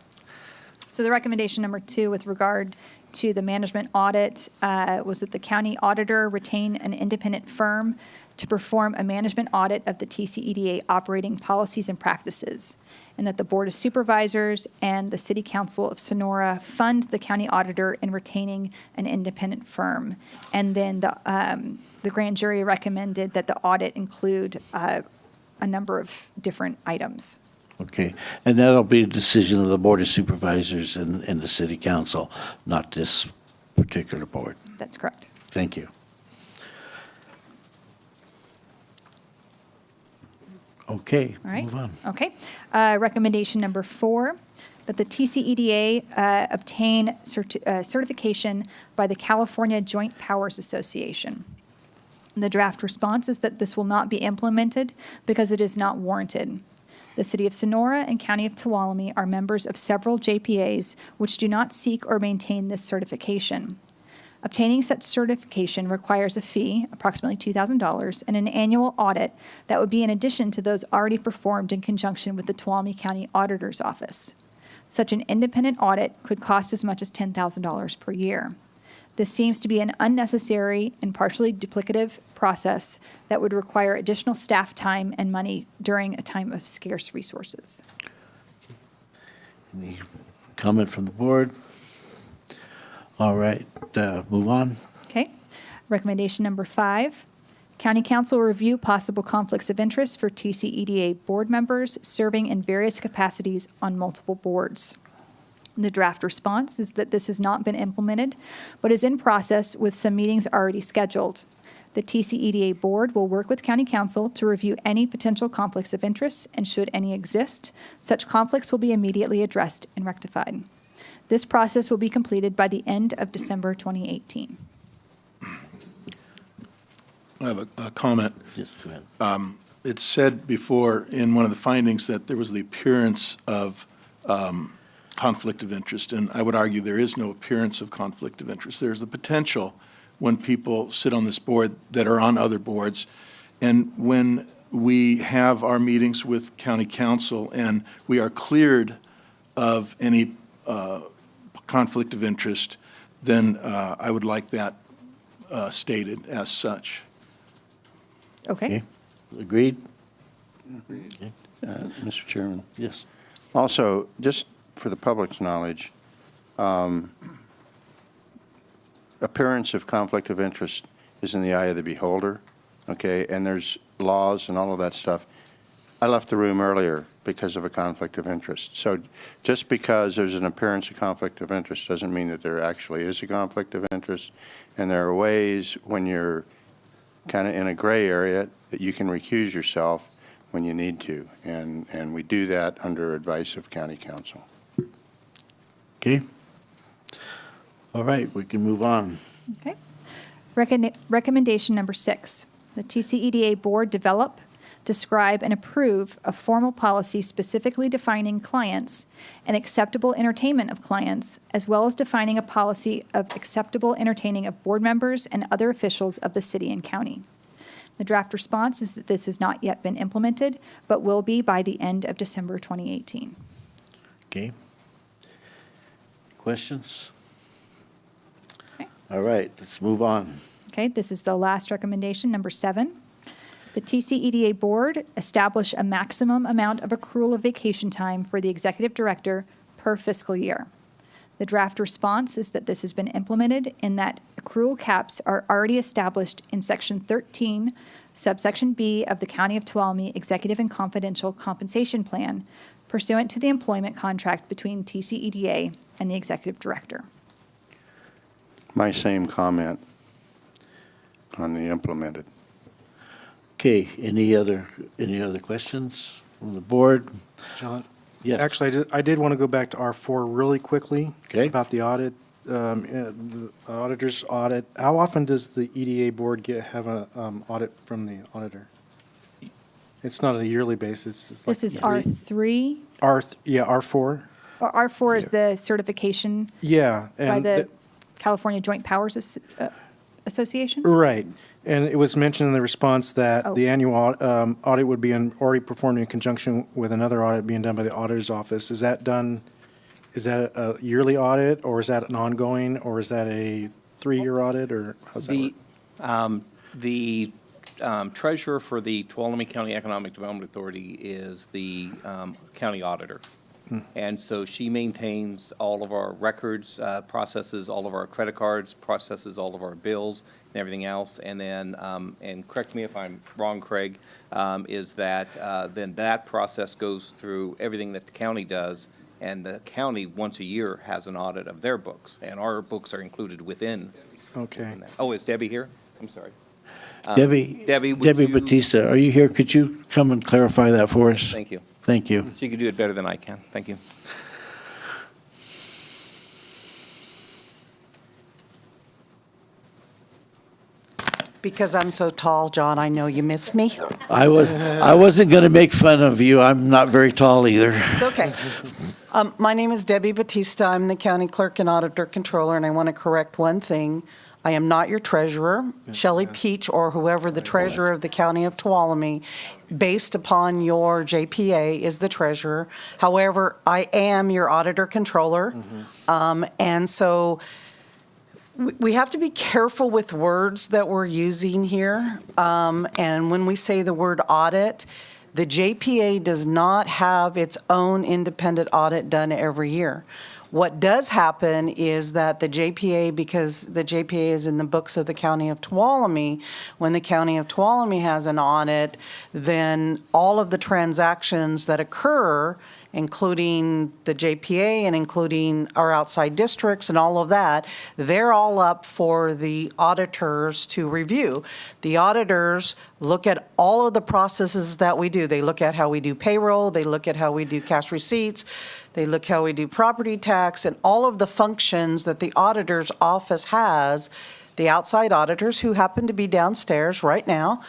So the recommendation number 2 with regard to the management audit was that the county auditor retain an independent firm to perform a management audit of the TCEDA operating policies and practices, and that the Board of Supervisors and the City Council of Sonora fund the county auditor in retaining an independent firm. And then the grand jury recommended that the audit include a number of different items. Okay, and that'll be a decision of the board of supervisors and the city council, not this particular board. That's correct. Thank you. Okay, All right. move on. Okay. Recommendation number 4, that the TCEDA obtain certification by the California Joint Powers Association. The draft response is that this will not be implemented because it is not warranted. The City of Sonora and County of Tuolumne are members of several JPAs which do not seek or maintain this certification. Obtaining such certification requires a fee, approximately $2,000, and an annual audit that would be in addition to those already performed in conjunction with the Tuolumne County Auditor's Office. Such an independent audit could cost as much as $10,000 per year. This seems to be an unnecessary and partially duplicative process that would require additional staff time and money during a time of scarce resources. Any comment from the board? All right, move on. Okay. Recommendation number 5, County Council review possible conflicts of interest for TCEDA board members serving in various capacities on multiple boards. The draft response is that this has not been implemented, but is in process with some meetings already scheduled. The TCEDA board will work with County Council to review any potential conflicts of interest, and should any exist, such conflicts will be immediately addressed and rectified. This process will be completed by the end of December 2018. I have a comment. Yes, go ahead. It's said before in one of the findings that there was the appearance of conflict of interest, and I would argue there is no appearance of conflict of interest. There's the potential when people sit on this board that are on other boards, and when we have our meetings with county council and we are cleared of any conflict of interest, then I would like that stated as such. Okay. Agreed? Mr. Chairman. Yes. Also, just for the public's knowledge, appearance of conflict of interest is in the eye of the beholder, okay? And there's laws and all of that stuff. I left the room earlier because of a conflict of interest. So just because there's an appearance of conflict of interest doesn't mean that there actually is a conflict of interest. And there are ways when you're kind of in a gray area that you can recuse yourself when you need to. And we do that under advice of county council. Okay. All right, we can move on. Okay. Recommendation number 6, the TCEDA Board develop, describe, and approve a formal policy specifically defining clients and acceptable entertainment of clients, as well as defining a policy of acceptable entertaining of board members and other officials of the city and county. The draft response is that this has not yet been implemented, but will be by the end of December 2018. Okay. Questions? Okay. All right, let's move on. Okay, this is the last recommendation, number 7. The TCEDA Board establish a maximum amount of accrual of vacation time for the executive director per fiscal year. The draft response is that this has been implemented and that accrual caps are already established in Section 13, subsection B of the County of Tuolumne Executive and Confidential Compensation Plan pursuant to the employment contract between TCEDA and the executive director. My same comment on the implemented. Okay, any other questions from the board? John? Yes. Actually, I did want to go back to R4 really quickly. Okay. About the audit, the auditor's audit. How often does the EDA board have an audit from the auditor? It's not a yearly basis. It's like This is R3, R4? or R4 is the certification Yeah. by and the California Joint Powers Association? Right. And it was mentioned in the response that Oh. the annual audit would be already performed in conjunction with another audit being done by the auditor's office. Is that a yearly audit, or is that an ongoing, or is that a 3-year audit, or how's that work? The treasurer for the Tuolumne County Economic Development Authority is the county auditor. And so she maintains all of our records, processes all of our credit cards, processes all of our bills and everything else. And then, and correct me if I'm wrong, Craig, is that then that process goes through everything that the county does. And the county, once a year, has an audit of their books. And our books are included within. Okay. within that. Oh, is Debbie here? I'm sorry. Debbie would you- Batista, are you here? Could you come and clarify that for us? Thank you. Thank you. She could do it better than I can. Thank you. Because I'm so tall, John, I know you missed me. I wasn't going to make fun of you. I'm not very tall either. It's okay. My name is Debbie Batista. I'm the county clerk and auditor controller, and I want to correct one thing. I am not your treasurer. Shelley Peach, or whoever the treasurer of the county of Tuolumne, based upon your JPA, is the treasurer. However, I am your auditor controller. And so we have to be careful with words that we're using here. And when we say the word audit, the JPA does not have its own independent audit done every year. What does happen is that the JPA, because the JPA is in the books of the County of Tuolumne, when the County of Tuolumne has an audit, then all of the transactions that occur, including the JPA and including our outside districts and all of that, they're all up for the auditors to review. The auditors look at all of the processes that we do. They look at how we do payroll, they look at how we do cash receipts, they look how we do property tax, and all of the functions that the auditor's office has. The outside auditors, who happen to be downstairs right now,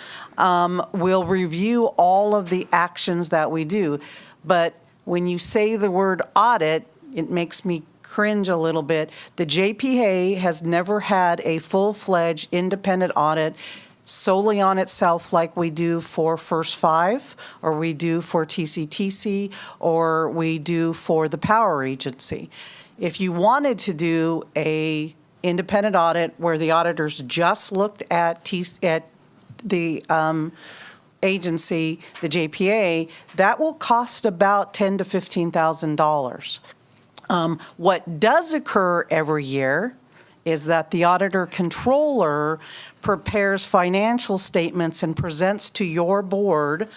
will review all of the actions that we do. But when you say the word audit, it makes me cringe a little bit. The JPA has never had a full-fledged independent audit solely on itself like we do for First Five, or we do for TCTC, or we do for the Power Agency. If you wanted to do a independent audit where the auditors just looked at the agency, the JPA, that will cost about $10,000 to $15,000. What does occur every year is that the auditor controller prepares financial statements and presents to your board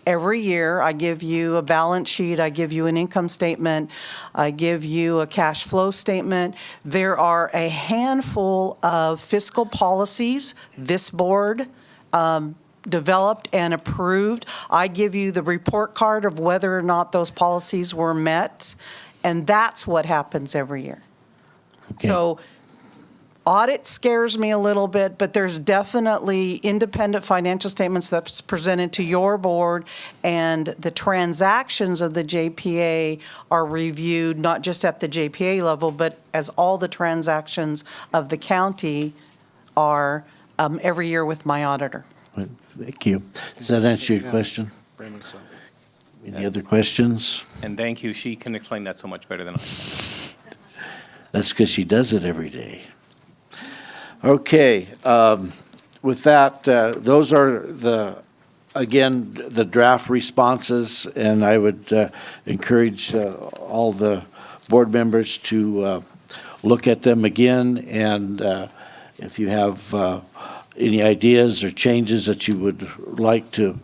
every year. I give you a balance sheet, I give you an income statement, I give you a cash flow statement. There are a handful of fiscal policies this board developed and approved. I give you the report card of whether or not those policies were met, and that's what happens every year. Okay. So audit scares me a little bit, but there's definitely independent financial statements that's presented to your board, and the transactions of the JPA are reviewed not just at the JPA level, but as all the transactions of the county are every year with my auditor. Thank you. Does that answer your question? Very much so. Any other questions? And thank you, she can explain that so much better than I can. That's because she does it every day. Okay, with that, those are again, the draft responses, and I would encourage all the board members to look at them again, and if you have any ideas or changes that you would like to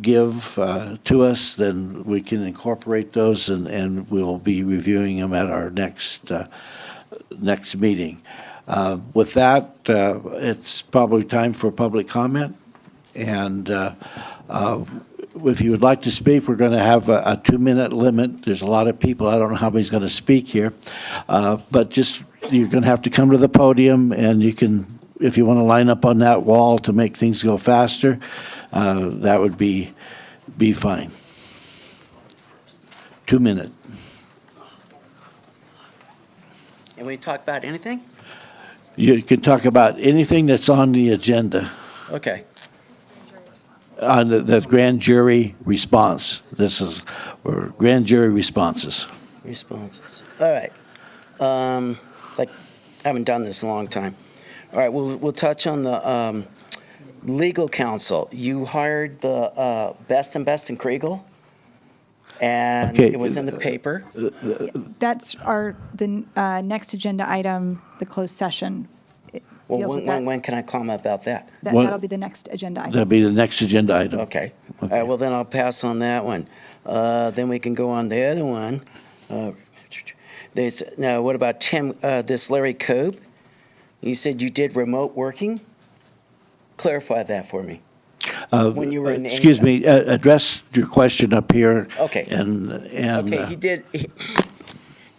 give to us, then we can incorporate those, and we'll be reviewing them at our next meeting. With that, it's probably time for public comment, and if you would like to speak, we're going to have a 2-minute limit. There's a lot of people. I don't know how many's going to speak here, but just you're going to have to come to the podium, and you can, if you want to line up on that wall to make things go faster, that would be fine. 2 minute. And we talk about anything? You can talk about anything that's on the agenda, Okay. on the grand jury response. This is for grand jury responses. Responses. All right. Like, I haven't done this in a long time. All right, we'll touch on the legal counsel. You hired the Best and Kriegel, and Okay. it was in the paper. That's the next agenda item, the closed session. It Well, deals with that. when can I comment about that? What- That'll be the next agenda item. That'll be the next agenda item. Okay. All right, well, then I'll pass on that one. Then we can go on the other one. Now, what about this Larry Cope? You said you did remote working? Clarify that for me. When you were in Excuse me, address your question up here. Okay. And Okay,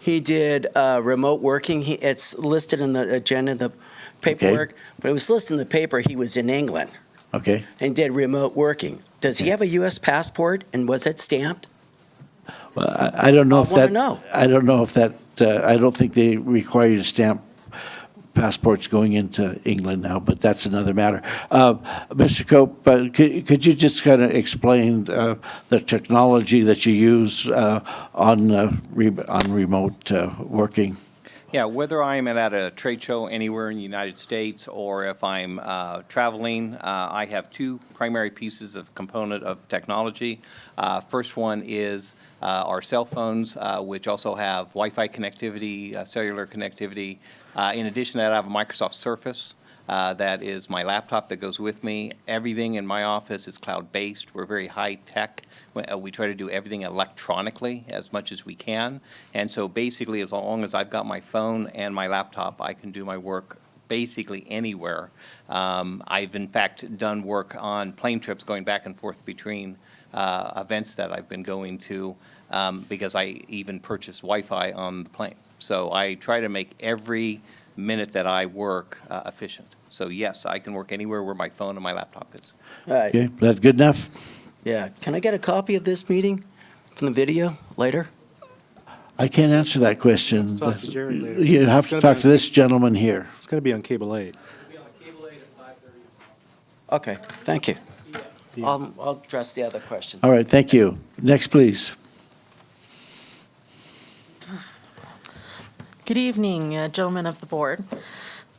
he did remote working. It's listed in the agenda, the paperwork, but it was listed in the paper he was in England okay. and did remote working. Does he have a U.S. passport, and was it stamped? Well, I don't know I if wanna that. know. I don't know if that. I don't think they require you to stamp passports going into England now, but that's another matter. Mr. Cope, could you just kind of explain the technology that you use on remote working? Yeah, whether I'm at a trade show anywhere in the United States or if I'm traveling, I have two primary pieces of component of technology. First one is our cell phones, which also have Wi-Fi connectivity, cellular connectivity. In addition to that, I have a Microsoft Surface. That is my laptop that goes with me. Everything in my office is cloud-based. We're very high-tech. We try to do everything electronically as much as we can. And so basically, as long as I've got my phone and my laptop, I can do my work basically anywhere. I've, in fact, done work on plane trips going back and forth between events that I've been going to because I even purchased Wi-Fi on the plane. So I try to make every minute that I work efficient. So yes, I can work anywhere where my phone and my laptop is. All right. Okay, is that good enough? Yeah. Can I get a copy of this meeting from the video later? I can't answer that question. Talk to Jerry later. You have It's to gonna talk be to this gentleman here. It's going to be on Cable 8. Okay, thank you. I'll address the other question. All right, thank you. Next, please. Good evening, gentlemen of the board.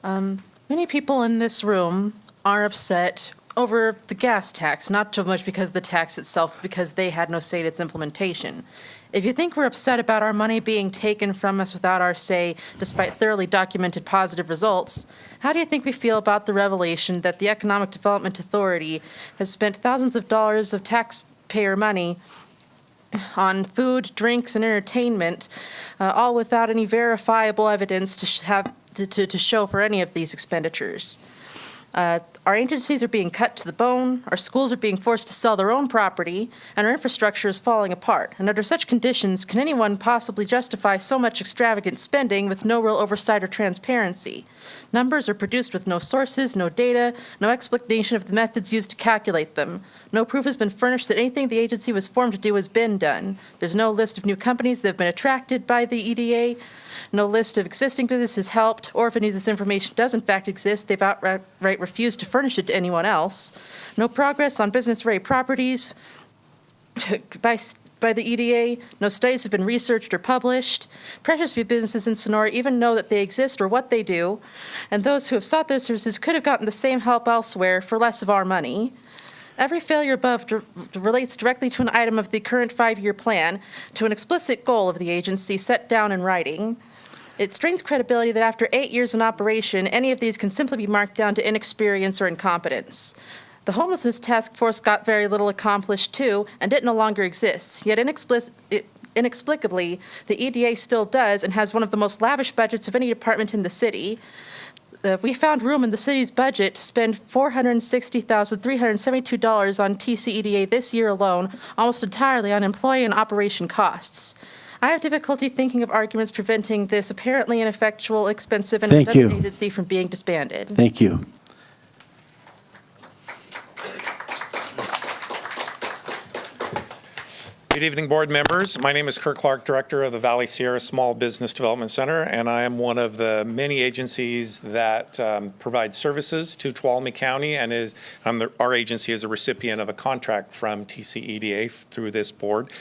Many people in this room are upset over the gas tax, not so much because of the tax itself, because they had no say in its implementation. If you think we're upset about our money being taken from us without our say, despite thoroughly documented positive results, how do you think we feel about the revelation that the Economic Development Authority has spent thousands of dollars of taxpayer money on food, drinks, and entertainment, all without any verifiable evidence to show for any of these expenditures? Our agencies are being cut to the bone, our schools are being forced to sell their own property, and our infrastructure is falling apart. And under such conditions, can anyone possibly justify so much extravagant spending with no real oversight or transparency? Numbers are produced with no sources, no data, no explanation of the methods used to calculate them. No proof has been furnished that anything the agency was formed to do has been done. There's no list of new companies that have been attracted by the EDA, no list of existing businesses helped, or if any of this information does in fact exist, they've outright refused to furnish it to anyone else. No progress on business-ready properties by the EDA. No studies have been researched or published. Precious few businesses in Sonora even know that they exist or what they do, and those who have sought their services could have gotten the same help elsewhere for less of our money. Every failure above relates directly to an item of the current 5-year plan, to an explicit goal of the agency set down in writing. It strains credibility that after 8 years in operation, any of these can simply be marked down to inexperience or incompetence. The homelessness task force got very little accomplished too, and it no longer exists. Yet inexplicably, the EDA still does and has one of the most lavish budgets of any department in the city. We found room in the city's budget to spend $460,372 on TCEDA this year alone, almost entirely on employee and operation costs. I have difficulty thinking of arguments preventing this apparently ineffectual, expensive, and redundant agency from being disbanded. Thank you. Good evening, board members. My name is Kurt Clark, Director of the Valley Sierra Small Business Development Center, and I am one of the many agencies that provide services to Tuolumne County, and our agency is a recipient of a contract from TCEDA through this board.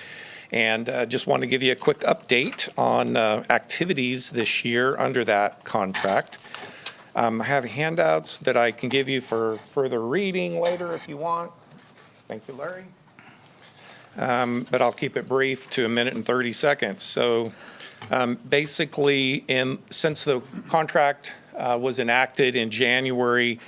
And just want to give you a quick update on activities this year under that contract. I have handouts that I can give you for further reading later if you want. Thank you, Larry. But I'll keep it brief to 1 minute and 30 seconds. So basically, since the contract was enacted in January,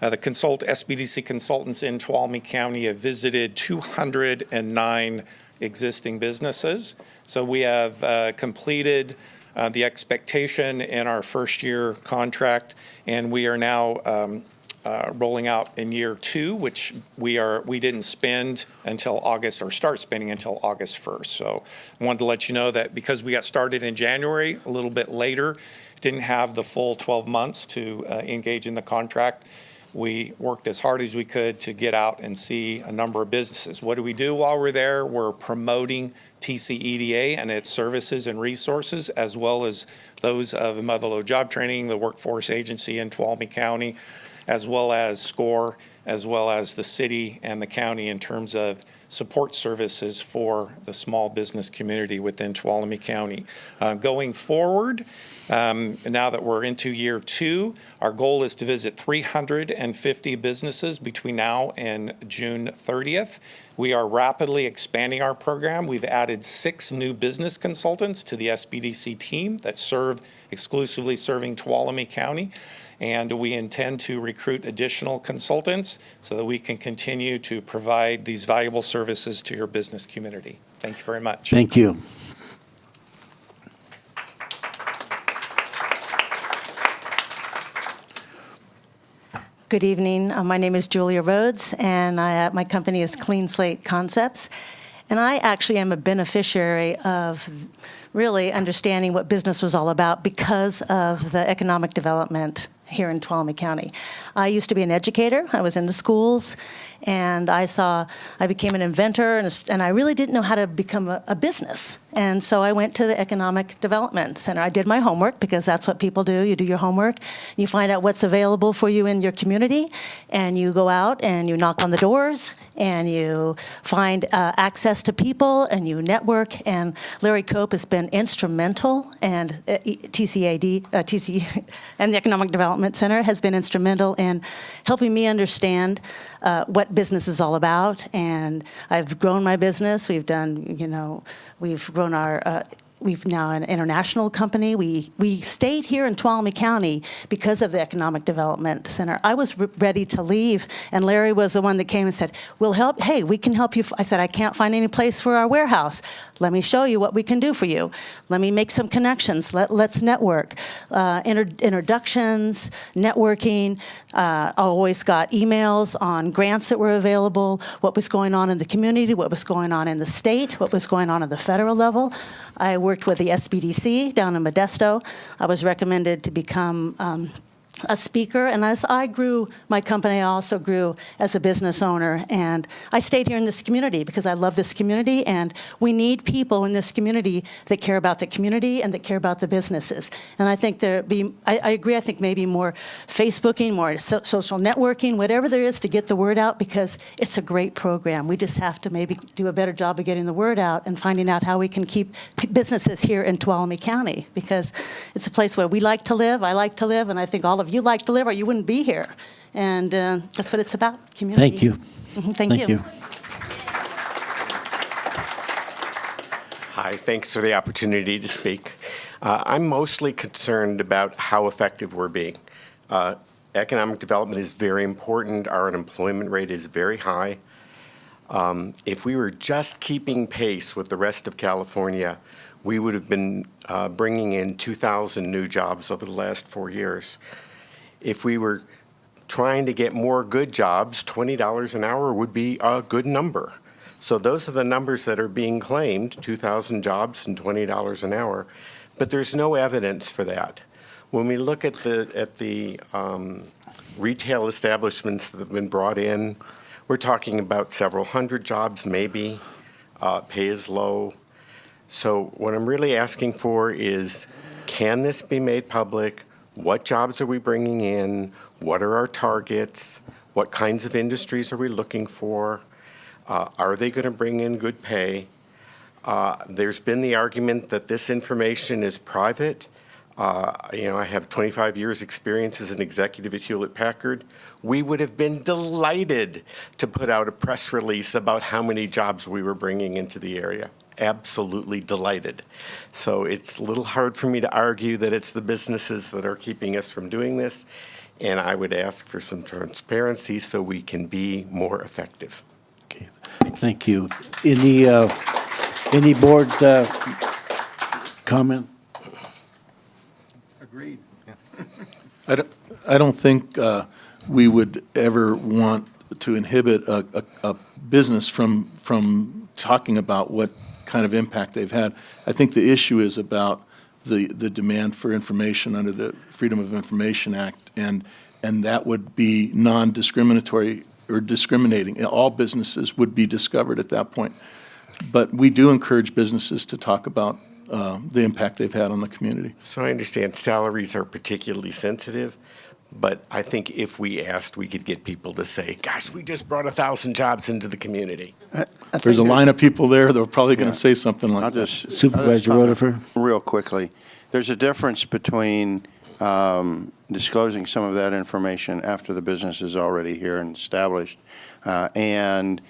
the SBDC consultants in Tuolumne County have visited 209 existing businesses. So we have completed the expectation in our first year contract, and we are now rolling out in year 2, which we didn't spend until August, or start spending until August 1st. So I wanted to let you know that because we got started in January, a little bit later, didn't have the full 12 months to engage in the contract. We worked as hard as we could to get out and see a number of businesses. What do we do while we're there? We're promoting TCEDA and its services and resources, as well as those of Motherlode Job Training, the workforce agency in Tuolumne County, as well as SCORE, as well as the city and the county in terms of support services for the small business community within Tuolumne County. Going forward, now that we're into year 2, our goal is to visit 350 businesses between now and June 30th. We are rapidly expanding our program. We've added 6 new business consultants to the SBDC team that serve exclusively serving Tuolumne County. And we intend to recruit additional consultants so that we can continue to provide these valuable services to your business community. Thank you very much. Thank you. Good evening. My name is Julia Rhodes, and my company is Clean Slate Concepts. And I actually am a beneficiary of really understanding what business was all about because of the economic development here in Tuolumne County. I used to be an educator. I was in the schools, and I became an inventor, and I really didn't know how to become a business. And so I went to the Economic Development Center. I did my homework because that's what people do. You do your homework, you find out what's available for you in your community, and you go out and you knock on the doors and you find access to people and you network. And Larry Cope has been instrumental, and TCAD and the Economic Development Center has been instrumental in helping me understand what business is all about. And I've grown my business. We've done, we've grown our, we've now an international company. We stayed here in Tuolumne County because of the Economic Development Center. I was ready to leave, and Larry was the one that came and said, "We'll help. Hey, we can help you." I said, "I can't find any place for our warehouse. Let me show you what we can do for you. Let me make some connections. Let's network." Introductions, networking. I always got emails on grants that were available, what was going on in the community, what was going on in the state, what was going on at the federal level. I worked with the SBDC down in Modesto. I was recommended to become a speaker, and as I grew my company, I also grew as a business owner, and I stayed here in this community because I love this community, and we need people in this community that care about the community and that care about the businesses. And I think I agree, I think maybe more Facebooking, more social networking, whatever there is to get the word out, because it's a great program. We just have to maybe do a better job of getting the word out and finding out how we can keep businesses here in Tuolumne County, because it's a place where we like to live, I like to live, and I think all of you like to live, or you wouldn't be here. And that's what it's about, community. Thank you. Thank you. Hi, thanks for the opportunity to speak. I'm mostly concerned about how effective we're being. Economic development is very important. Our unemployment rate is very high. If we were just keeping pace with the rest of California, we would have been bringing in 2,000 new jobs over the last 4 years. If we were trying to get more good jobs, $20 an hour would be a good number. So those are the numbers that are being claimed, 2,000 jobs and $20 an hour, but there's no evidence for that. When we look at the retail establishments that have been brought in, we're talking about several hundred jobs maybe, pay is low. So what I'm really asking for is, can this be made public? What jobs are we bringing in? What are our targets? What kinds of industries are we looking for? Are they going to bring in good pay? There's been the argument that this information is private. I have 25 years experience as an executive at Hewlett-Packard. We would have been delighted to put out a press release about how many jobs we were bringing into the area. Absolutely delighted. So it's a little hard for me to argue that it's the businesses that are keeping us from doing this, and I would ask for some transparency so we can be more effective. Okay, thank you. Any board comment? Agreed. I don't think we would ever want to inhibit a business from talking about what kind of impact they've had. I think the issue is about the demand for information under the Freedom of Information Act, and that would be non-discriminatory or discriminating. All businesses would be discovered at that point. But we do encourage businesses to talk about the impact they've had on the community. So I understand salaries are particularly sensitive, but I think if we asked, we could get people to say, gosh, we just brought 1,000 jobs into the community. There's a line of people there that are probably going to say something like that. Supervisor Rutherford? Real quickly, there's a difference between disclosing some of that information after the business is already here and established, and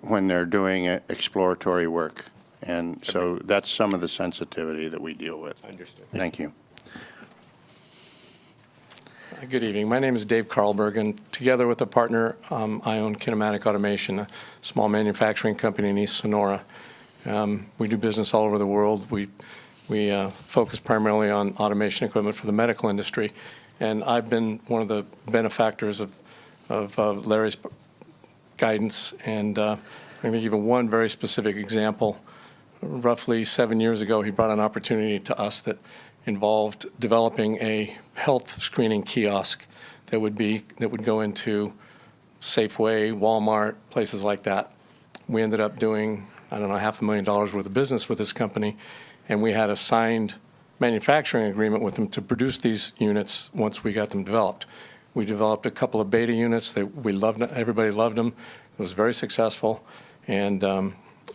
when they're doing exploratory work. And so that's some of the sensitivity that we deal with. Understood. Thank you. Good evening. My name is Dave Carlberg, and together with a partner, I own Kinematic Automation, a small manufacturing company in East Sonora. We do business all over the world. We focus primarily on automation equipment for the medical industry, and I've been one of the benefactors of Larry's guidance. And I'm going to give you one very specific example. Roughly 7 years ago, he brought an opportunity to us that involved developing a health screening kiosk that would go into Safeway, Walmart, places like that. We ended up doing I don't know, $500,000 worth of business with this company, and we had a signed manufacturing agreement with them to produce these units once we got them developed. We developed a couple of beta units that we loved. Everybody loved them. It was very successful, and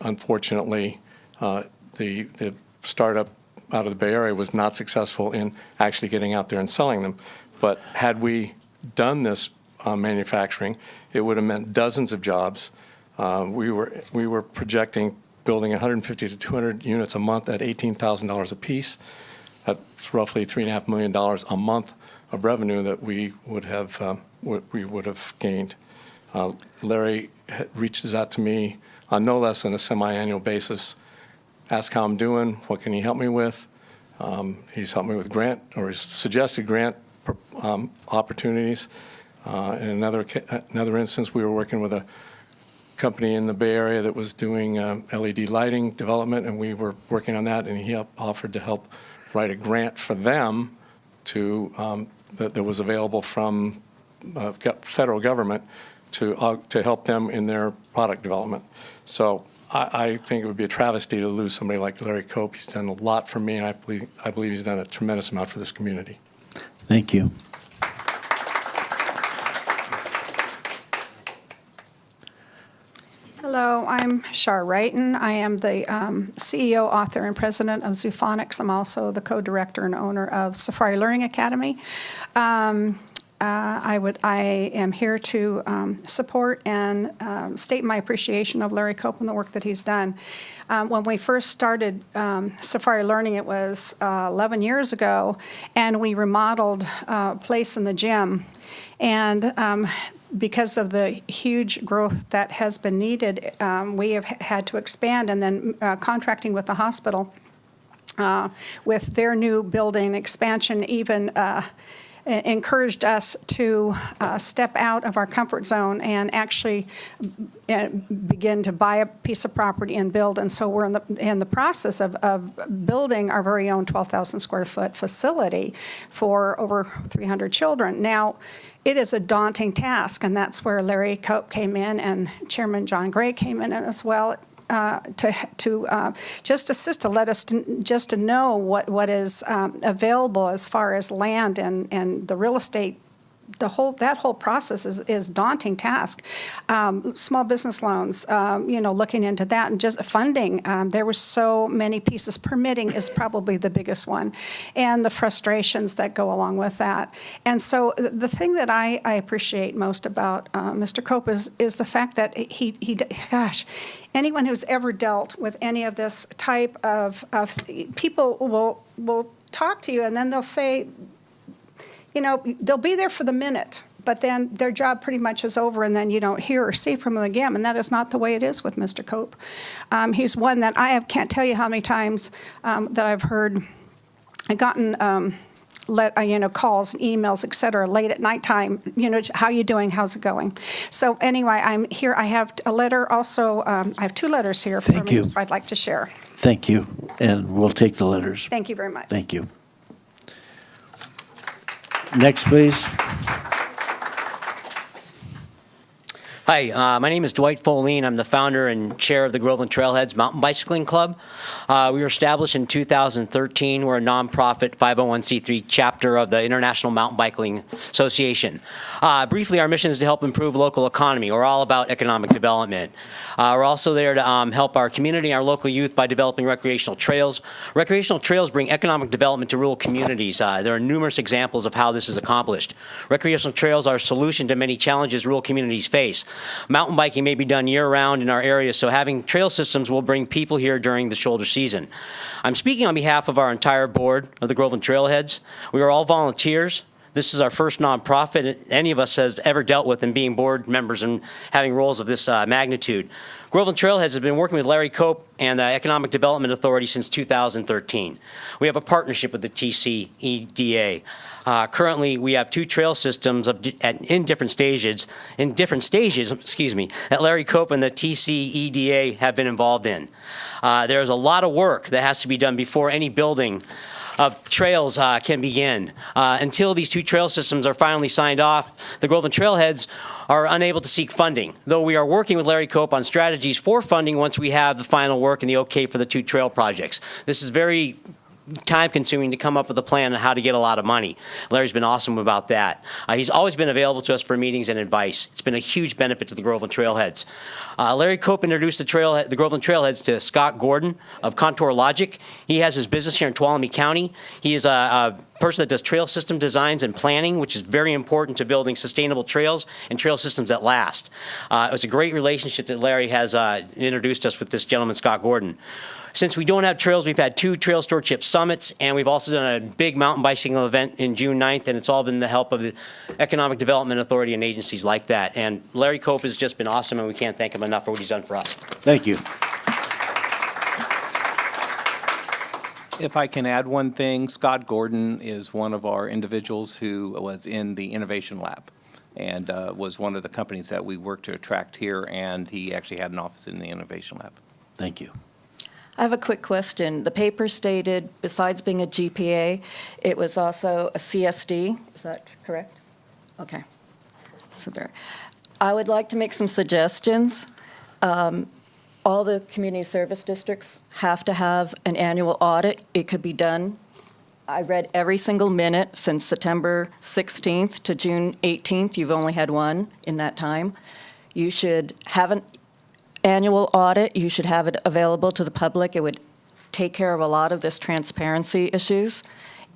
unfortunately, the startup out of the Bay Area was not successful in actually getting out there and selling them. But had we done this manufacturing, it would have meant dozens of jobs. We were projecting building 150 to 200 units a month at $18,000 a piece. That's roughly $3.5 million a month of revenue that we would have gained. Larry reaches out to me on no less than a semi-annual basis, ask how I'm doing, what can he help me with. He's helped me with he's suggested grant opportunities. In another instance, we were working with a company in the Bay Area that was doing LED lighting development, and we were working on that, and he offered to help write a grant for them that was available from federal government to help them in their product development. So I think it would be a travesty to lose somebody like Larry Cope. He's done a lot for me, and I believe he's done a tremendous amount for this community. Thank you. Hello, I'm Shar Wrighton. I am the CEO, author, and president of Zoophonics. I'm also the co-director and owner of Safari Learning Academy. I am here to support and state my appreciation of Larry Cope and the work that he's done. When we first started Safari Learning, it was 11 years ago, and we remodeled a place in the gym. And because of the huge growth that has been needed, we have had to expand, and then contracting with the hospital with their new building expansion even encouraged us to step out of our comfort zone and actually begin to buy a piece of property and build. And so we're in the process of building our very own 12,000 square foot facility for over 300 children. Now, it is a daunting task, and that's where Larry Cope came in and Chairman John Gray came in as well to just assist, to let us just to know what is available as far as land and the real estate. That whole process is daunting task. Small business loans, looking into that, and just funding. There were so many pieces. Permitting is probably the biggest one, and the frustrations that go along with that. And so the thing that I appreciate most about Mr. Cope is the fact that gosh, anyone who's ever dealt with any of this type of people will talk to you, and then they'll say, they'll be there for the minute, but then their job pretty much is over, and then you don't hear or see from them again. And that is not the way it is with Mr. Cope. He's one that can't tell you how many times that I've heard, I've gotten calls, emails, et cetera, late at nighttime, how you doing, how's it going? So anyway, I'm here. I have a letter also. I have two letters here for me, so I'd like to share. Thank you, and we'll take the letters. Thank you very much. Thank you. Next, please. Hi, my name is Dwight Folene. I'm the founder and chair of the Groveland Trailheads Mountain Bicycling Club. We were established in 2013. We're a nonprofit 501c3 chapter of the International Mountain Bicycling Association. Briefly, our mission is to help improve local economy. We're all about economic development. We're also there to help our community, our local youth, by developing recreational trails. Recreational trails bring economic development to rural communities. There are numerous examples of how this is accomplished. Recreational trails are a solution to many challenges rural communities face. Mountain biking may be done year-round in our area, so having trail systems will bring people here during the shoulder season. I'm speaking on behalf of our entire board of the Groveland Trailheads. We are all volunteers. This is our first nonprofit any of us has ever dealt with in being board members and having roles of this magnitude. Groveland Trailheads has been working with Larry Cope and the Economic Development Authority since 2013. We have a partnership with the TCEDA. Currently, we have two trail systems in different stages, that Larry Cope and the TCEDA have been involved in. There's a lot of work that has to be done before any building of trails can begin. Until these 2 trail systems are finally signed off, the Groveland Trailheads are unable to seek funding, though we are working with Larry Cope on strategies for funding once we have the final work and the okay for the 2 trail projects. This is very time-consuming to come up with a plan on how to get a lot of money. Larry's been awesome about that. He's always been available to us for meetings and advice. It's been a huge benefit to the Groveland Trailheads. Larry Cope introduced the Groveland Trailheads to Scott Gordon of Contour Logic. He has his business here in Tuolumne County. He is a person that does trail system designs and planning, which is very important to building sustainable trails and trail systems that last. It was a great relationship that Larry has introduced us with this gentleman, Scott Gordon. Since we don't have trails, we've had 2 trail stewardship summits, and we've also done a big mountain bicycling event in June 9th, and it's all been the help of the Economic Development Authority and agencies like that. And Larry Cope has just been awesome, and we can't thank him enough for what he's done for us. Thank you. If I can add one thing, Scott Gordon is one of our individuals who was in the Innovation Lab and was one of the companies that we worked to attract here, and he actually had an office in the Innovation Lab. Thank you. I have a quick question. The paper stated, besides being a GPA, it was also a CSD. Is that correct? Okay. So there. I would like to make some suggestions. All the community service districts have to have an annual audit. It could be done. I read every single minute since September 16th to June 18th. You've only had one in that time. You should have an annual audit. You should have it available to the public. It would take care of a lot of this transparency issues.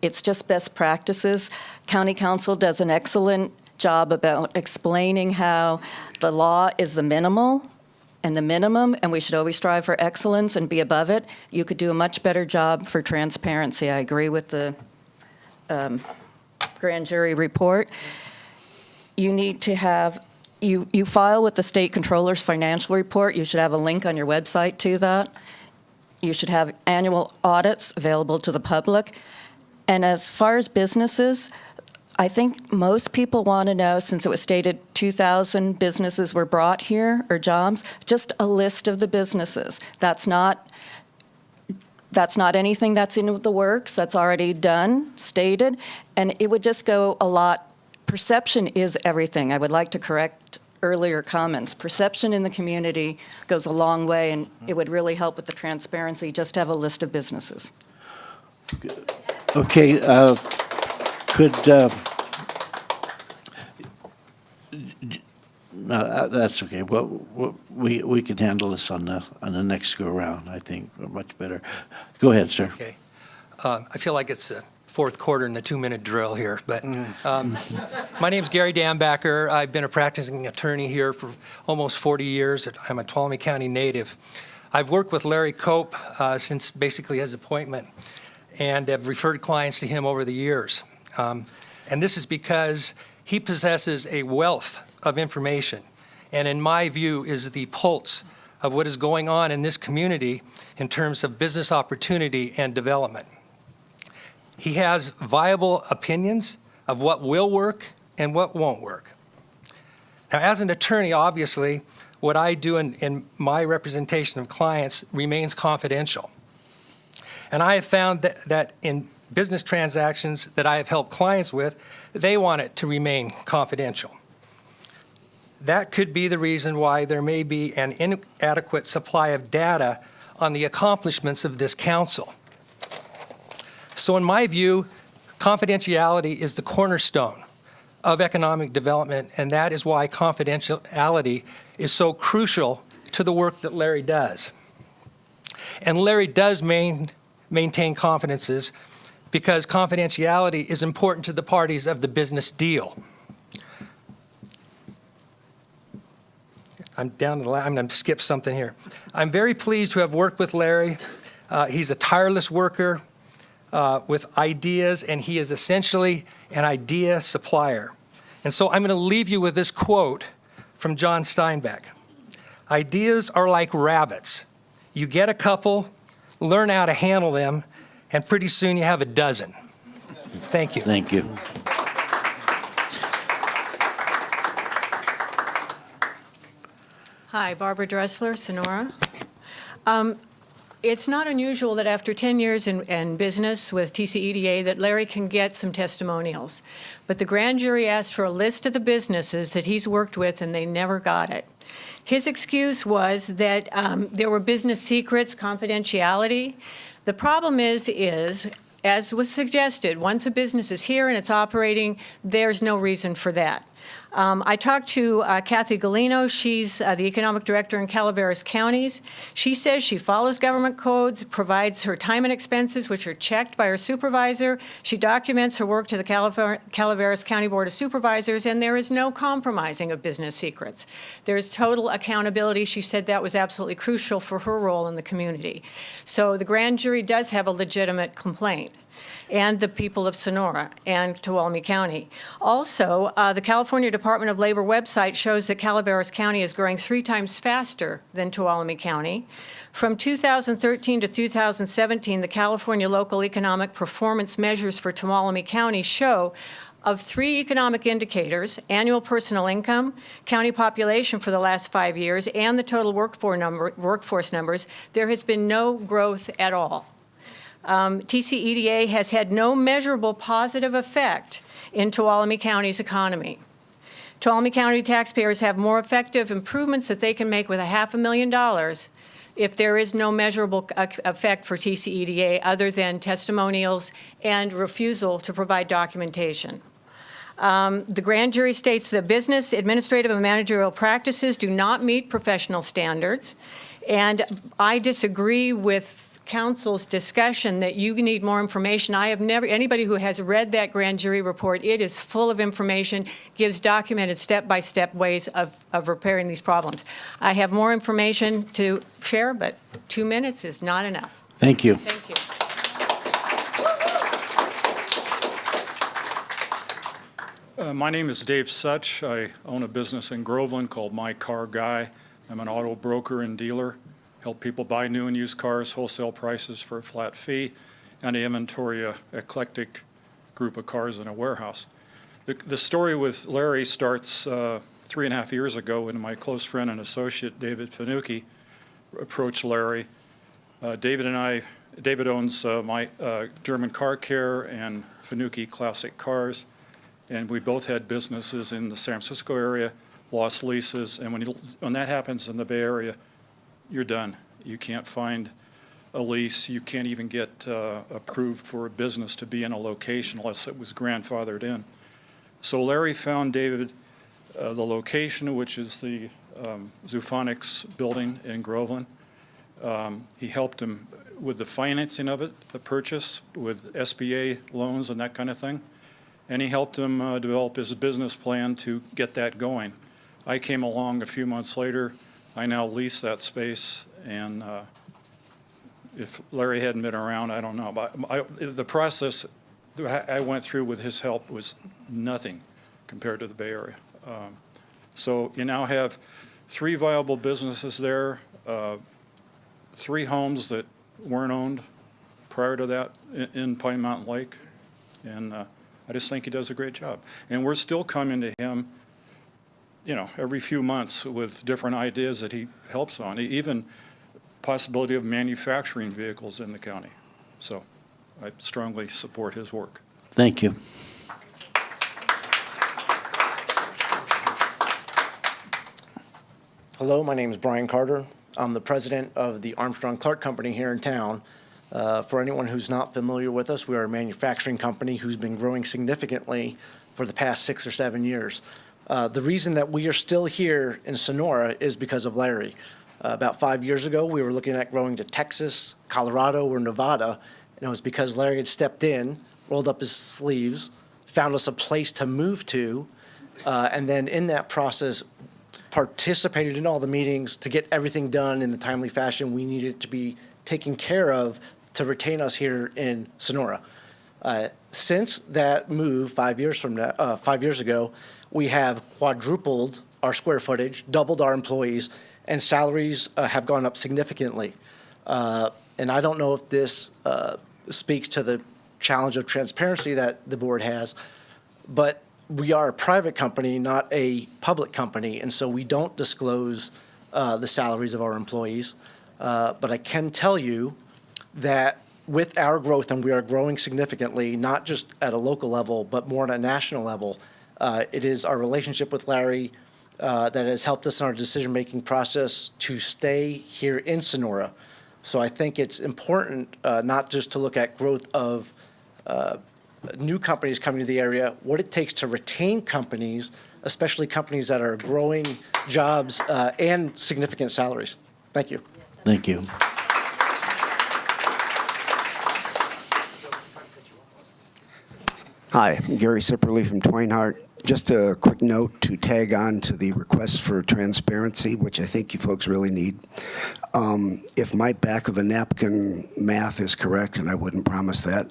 It's just best practices. County Council does an excellent job about explaining how the law is the minimal and the minimum, and we should always strive for excellence and be above it. You could do a much better job for transparency. I agree with the grand jury report. You need to have You file with the state controller's financial report. You should have a link on your website to that. You should have annual audits available to the public. And as far as businesses, I think most people want to know, since it was stated 2,000 businesses were brought here, or jobs, just a list of the businesses. That's not anything that's in the works. That's already done, stated, and it would just go a lot. Perception is everything. I would like to correct earlier comments. Perception in the community goes a long way, and it would really help with the transparency just to have a list of businesses. Okay, no, that's okay. Well, we can handle this on the next go around. I think much better. Go ahead, sir. Okay. I feel like it's the fourth quarter in the 2-minute drill here, but my name's Gary Dambacker. I've been a practicing attorney here for almost 40 years. I'm a Tuolumne County native. I've worked with Larry Cope since basically his appointment, and have referred clients to him over the years. And this is because he possesses a wealth of information, and in my view is the pulse of what is going on in this community in terms of business opportunity and development. He has viable opinions of what will work and what won't work. Now, as an attorney, obviously, what I do in my representation of clients remains confidential. And I have found that in business transactions that I have helped clients with, they want it to remain confidential. That could be the reason why there may be an inadequate supply of data on the accomplishments of this council. So in my view, confidentiality is the cornerstone of economic development, and that is why confidentiality is so crucial to the work that Larry does. And Larry does maintain confidences because confidentiality is important to the parties of the business deal. I'm down to the last, I'm going to skip something here. I'm very pleased to have worked with Larry. He's a tireless worker with ideas, and he is essentially an idea supplier. And so I'm going to leave you with this quote from John Steinbeck. Ideas are like rabbits. You get a couple, learn how to handle them, and pretty soon you have a dozen. Thank you. Thank you. Hi, Barbara Dressler, Sonora. It's not unusual that after 10 years in business with TCEDA that Larry can get some testimonials. But the grand jury asked for a list of the businesses that he's worked with, and they never got it. His excuse was that there were business secrets, confidentiality. The problem is, as was suggested, once a business is here and it's operating, there's no reason for that. I talked to Kathy Galino. She's the economic director in Calaveras counties. She says she follows government codes, provides her time and expenses, which are checked by her supervisor. She documents her work to the Calaveras County Board of Supervisors, and there is no compromising of business secrets. There's total accountability. She said that was absolutely crucial for her role in the community. So the grand jury does have a legitimate complaint, and the people of Sonora and Tuolumne County. Also, the California Department of Labor website shows that Calaveras County is growing 3 times faster than Tuolumne County. From 2013 to 2017, the California Local Economic Performance Measures for Tuolumne County show of 3 economic indicators, annual personal income, county population for the last 5 years, and the total workforce numbers, there has been no growth at all. TCEDA has had no measurable positive effect in Tuolumne County's economy. Tuolumne County taxpayers have more effective improvements that they can make with $500,000 if there is no measurable effect for TCEDA other than testimonials and refusal to provide documentation. The grand jury states that business, administrative, and managerial practices do not meet professional standards, and I disagree with Council's discussion that you need more information. I have never, anybody who has read that grand jury report, it is full of information, gives documented step-by-step ways of repairing these problems. I have more information to share, but 2 minutes is not enough. Thank you. Thank you. My name is Dave Such. I own a business in Groveland called My Car Guy. I'm an auto broker and dealer. Help people buy new and used cars, wholesale prices for a flat fee, and I inventory an eclectic group of cars in a warehouse. The story with Larry starts 3.5 years ago when my close friend and associate, David Finucchi, approached Larry. David owns my German Car Care and Finucchi Classic Cars, and we both had businesses in the San Francisco area, lost leases, and when that happens in the Bay Area, you're done. You can't find a lease. You can't even get approved for a business to be in a location unless it was grandfathered in. So Larry found David the location, which is the Zoophonics building in Groveland. He helped him with the financing of it, the purchase, with SBA loans and that kind of thing. And he helped him develop his business plan to get that going. I came along a few months later. I now lease that space, and if Larry hadn't been around, I don't know. But the process I went through with his help was nothing compared to the Bay Area. So you now have 3 viable businesses there, 3 homes that weren't owned prior to that in Pine Mountain Lake, and I just think he does a great job. And we're still coming to him every few months with different ideas that he helps on, even possibility of manufacturing vehicles in the county. So I strongly support his work. Thank you. Hello, my name is Brian Carter. I'm the president of the Armstrong Clark Company here in town. For anyone who's not familiar with us, we are a manufacturing company who's been growing significantly for the past 6 or 7 years. The reason that we are still here in Sonora is because of Larry. About 5 years ago, we were looking at growing to Texas, Colorado, or Nevada, and it was because Larry had stepped in, rolled up his sleeves, found us a place to move to, and then in that process, participated in all the meetings to get everything done in the timely fashion we needed to be taken care of to retain us here in Sonora. Since that move 5 years ago, we have quadrupled our square footage, doubled our employees, and salaries have gone up significantly. And I don't know if this speaks to the challenge of transparency that the board has, but we are a private company, not a public company, and so we don't disclose the salaries of our employees. But I can tell you that with our growth, and we are growing significantly, not just at a local level, but more at a national level, it is our relationship with Larry that has helped us in our decision-making process to stay here in Sonora. So I think it's important not just to look at growth of new companies coming to the area, what it takes to retain companies, especially companies that are growing jobs and significant salaries. Thank you. Thank you. Hi, Gary Sipperly from Twinehart. Just a quick note to tag on to the request for transparency, which I think you folks really need. If my back of a napkin math is correct, and I wouldn't promise that,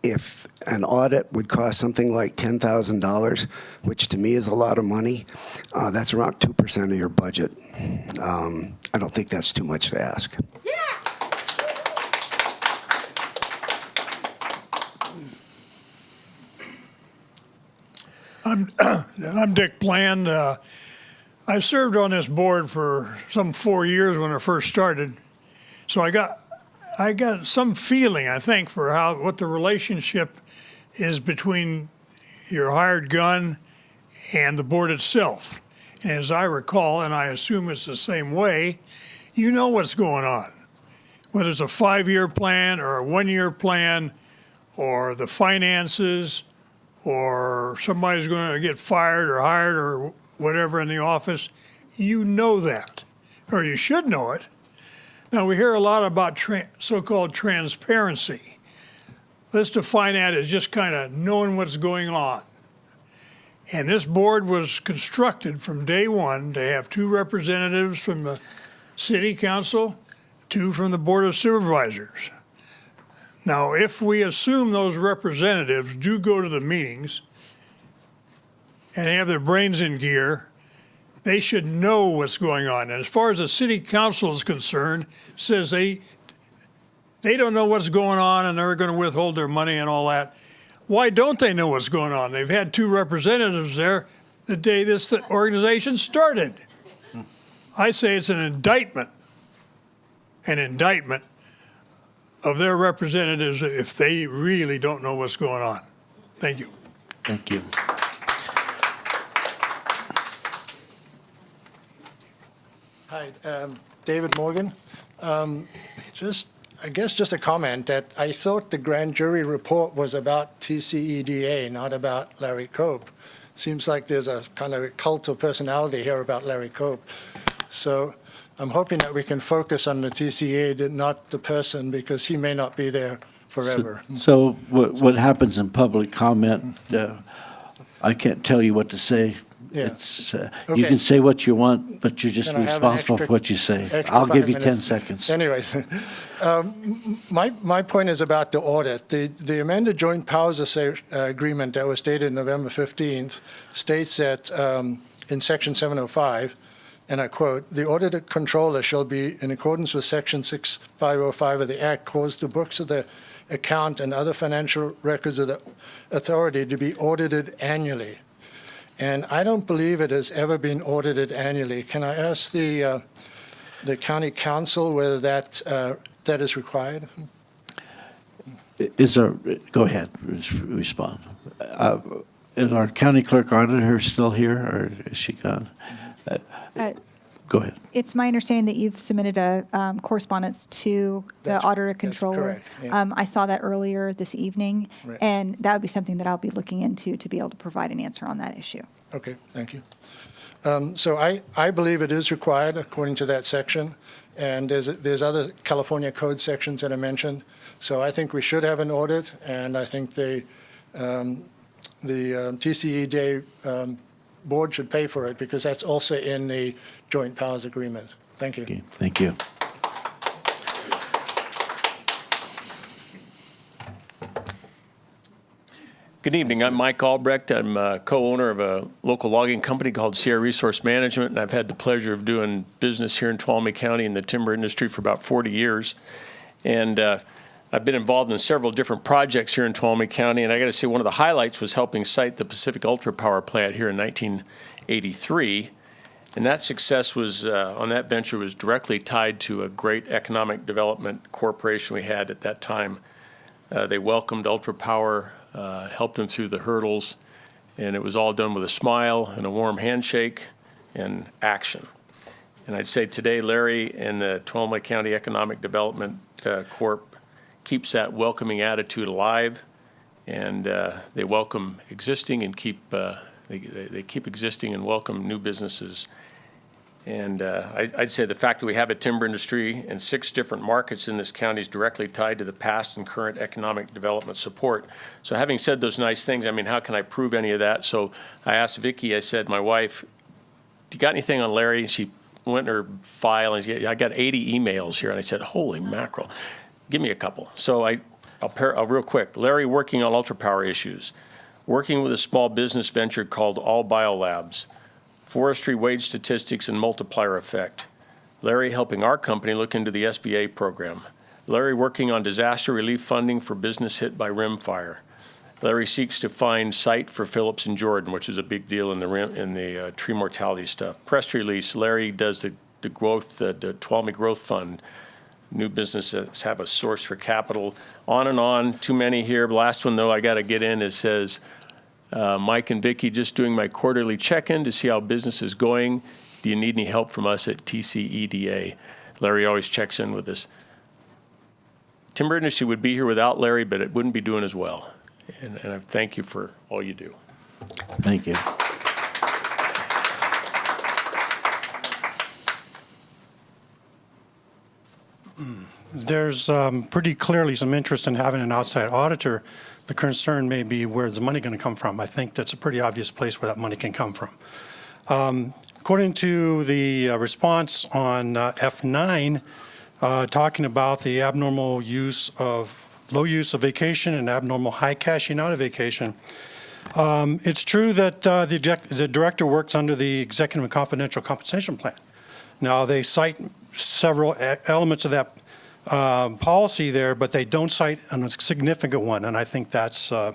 if an audit would cost something like $10,000, which to me is a lot of money, that's around 2% of your budget. I don't think that's too much to ask. I'm Dick Bland. I served on this board for some 4 years when I first started, so I got some feeling, I think, for what the relationship is between your hired gun and the board itself. And as I recall, and I assume it's the same way, you know what's going on. Whether it's a 5-year plan or a 1-year plan or the finances or somebody's going to get fired or hired or whatever in the office, you know that, or you should know it. Now, we hear a lot about so-called transparency. Let's define that as just kind of knowing what's going on. And this board was constructed from day one to have 2 representatives from the city council, 2 from the Board of Supervisors. Now, if we assume those representatives do go to the meetings and have their brains in gear, they should know what's going on. And as far as the city council is concerned, it says they don't know what's going on and they're going to withhold their money and all that. Why don't they know what's going on? They've had 2 representatives there the day this organization started. I say it's an indictment of their representatives if they really don't know what's going on. Thank you. Thank you. Hi, David Morgan. I guess just a comment that I thought the grand jury report was about TCEDA, not about Larry Cope. Seems like there's a kind of a cult of personality here about Larry Cope. So I'm hoping that we can focus on the TCEDA, not the person, because he may not be there forever. So what happens in public comment, I can't tell you what to say. Yeah. It's, Okay. You can say what you want, but you're just Can I have an responsible for extra- what you say. extra I'll give 5 you 10 minutes? seconds. Anyways, my point is about the audit. The amended joint powers agreement that was dated November 15th states that in section 705, and I quote, "The audited controller shall be, in accordance with section 6505 of the Act, cause the books of the account and other financial records of the authority to be audited annually." And I don't believe it has ever been audited annually. Can I ask the county council whether that is required? Go ahead, respond. Is our county clerk auditor still here, or is she gone? Go ahead. It's my understanding that you've submitted a correspondence to the auditor controller. correct, yeah. I saw that earlier this evening, Right. and that would be something that I'll be looking into to be able to provide an answer on that issue. Okay, thank you. So I believe it is required according to that section, and there's other California code sections that are mentioned. So I think we should have an audit, and I think the TCEDA board should pay for it because that's also in the joint powers agreement. Thank you. Okay, thank you. Good evening. I'm Mike Albrecht. I'm a co-owner of a local logging company called Sierra Resource Management, and I've had the pleasure of doing business here in Tuolumne County in the timber industry for about 40 years. And I've been involved in several different projects here in Tuolumne County, and I got to say one of the highlights was helping site the Pacific Ultra Power Plant here in 1983. And that success was, on that venture, was directly tied to a great economic development corporation we had at that time. They welcomed Ultra Power, helped them through the hurdles, and it was all done with a smile and a warm handshake and action. And I'd say today, Larry and the Tuolumne County Economic Development Corp keeps that welcoming attitude alive, and they welcome existing and they keep existing and welcome new businesses. And I'd say the fact that we have a timber industry and 6 different markets in this county is directly tied to the past and current economic development support. So having said those nice things, I mean, how can I prove any of that? So I asked Vicki, I said, my wife, do you got anything on Larry? She went in her file and I got 80 emails here. And I said, holy mackerel, give me a couple. So I'll real quick. Larry working on Ultra Power issues, working with a small business venture called All Biolabs, forestry wage statistics and multiplier effect. Larry helping our company look into the SBA program. Larry working on disaster relief funding for business hit by rim fire. Larry seeks to find site for Phillips and Jordan, which is a big deal in the tree mortality stuff. Press release, Larry does the growth, the Tuolumne Growth Fund. New businesses have a source for capital. On and on, too many here. Last one, though, I got to get in. It says, Mike and Vicki, just doing my quarterly check-in to see how business is going. Do you need any help from us at TCEDA? Larry always checks in with us. Timber industry would be here without Larry, but it wouldn't be doing as well. And I thank you for all you do. Thank you. There's pretty clearly some interest in having an outside auditor. The concern may be where's the money going to come from. I think that's a pretty obvious place where that money can come from. According to the response on F9, talking about the abnormal low use of vacation and abnormal high cashing out of vacation, it's true that the director works under the Executive and Confidential Compensation Plan. Now, they cite several elements of that policy there, but they don't cite a significant one, and I think that's an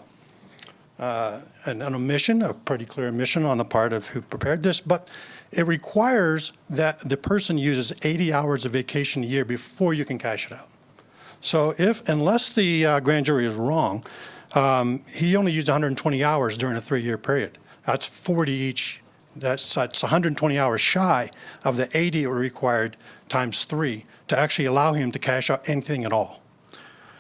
omission, a pretty clear omission on the part of who prepared this, but it requires that the person uses 80 hours of vacation a year before you can cash it out. So unless the grand jury is wrong, he only used 120 hours during a 3-year period. That's 40 each. That's 120 hours shy of the 80 required times 3 to actually allow him to cash out anything at all.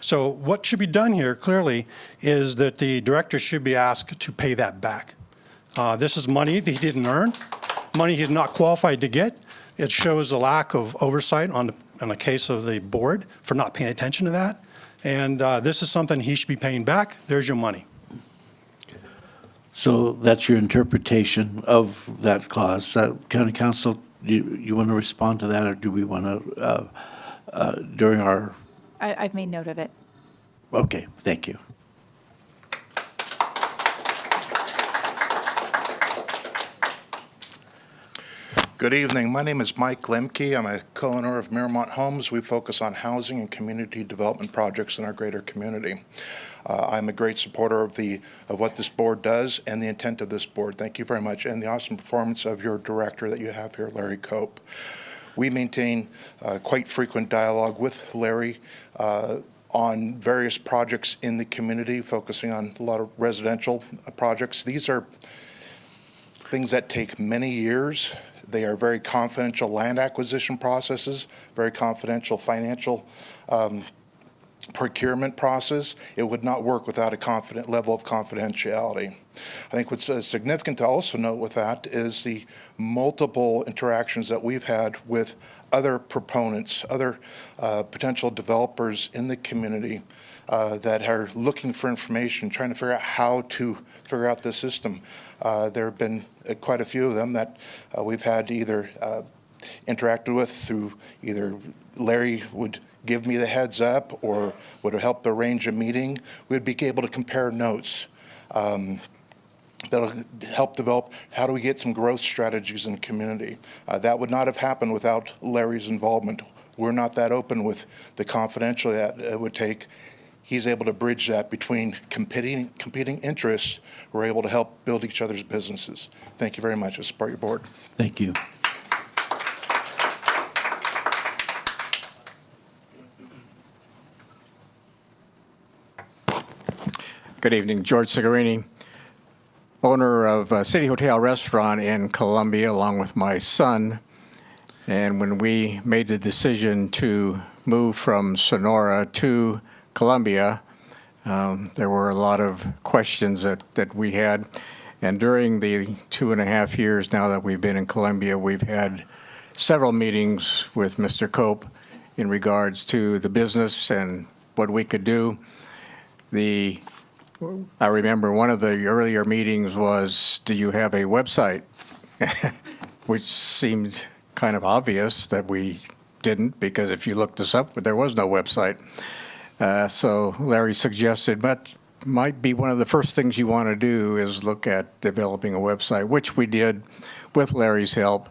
So what should be done here clearly is that the director should be asked to pay that back. This is money that he didn't earn, money he's not qualified to get. It shows a lack of oversight on the case of the board for not paying attention to that. And this is something he should be paying back. There's your money. So that's your interpretation of that clause. County Council, do you want to respond to that, or do we want to, during our... I've made note of it. Okay, thank you. Good evening. My name is Mike Lemke. I'm a co-owner of Miramont Homes. We focus on housing and community development projects in our greater community. I'm a great supporter of what this board does and the intent of this board. Thank you very much, and the awesome performance of your director that you have here, Larry Cope. We maintain quite frequent dialogue with Larry on various projects in the community, focusing on a lot of residential projects. These are things that take many years. They are very confidential land acquisition processes, very confidential financial procurement process. It would not work without a confident level of confidentiality. I think what's significant to also note with that is the multiple interactions that we've had with other proponents, other potential developers in the community that are looking for information, trying to figure out how to figure out the system. There have been quite a few of them that we've had either interacted with through either Larry would give me the heads up or would help arrange a meeting. We'd be able to compare notes. That'll help develop how do we get some growth strategies in the community. That would not have happened without Larry's involvement. We're not that open with the confidential that it would take. He's able to bridge that between competing interests. We're able to help build each other's businesses. Thank you very much. I support your board. Thank you. Good evening. George Sigarini, owner of City Hotel Restaurant in Columbia, along with my son. And when we made the decision to move from Sonora to Columbia, there were a lot of questions that we had. And during the 2.5 years now that we've been in Columbia, we've had several meetings with Mr. Cope in regards to the business and what we could do. I remember one of the earlier meetings was, do you have a website? Which seemed kind of obvious that we didn't, because if you looked us up, there was no website. So Larry suggested, but might be one of the first things you want to do is look at developing a website, which we did with Larry's help.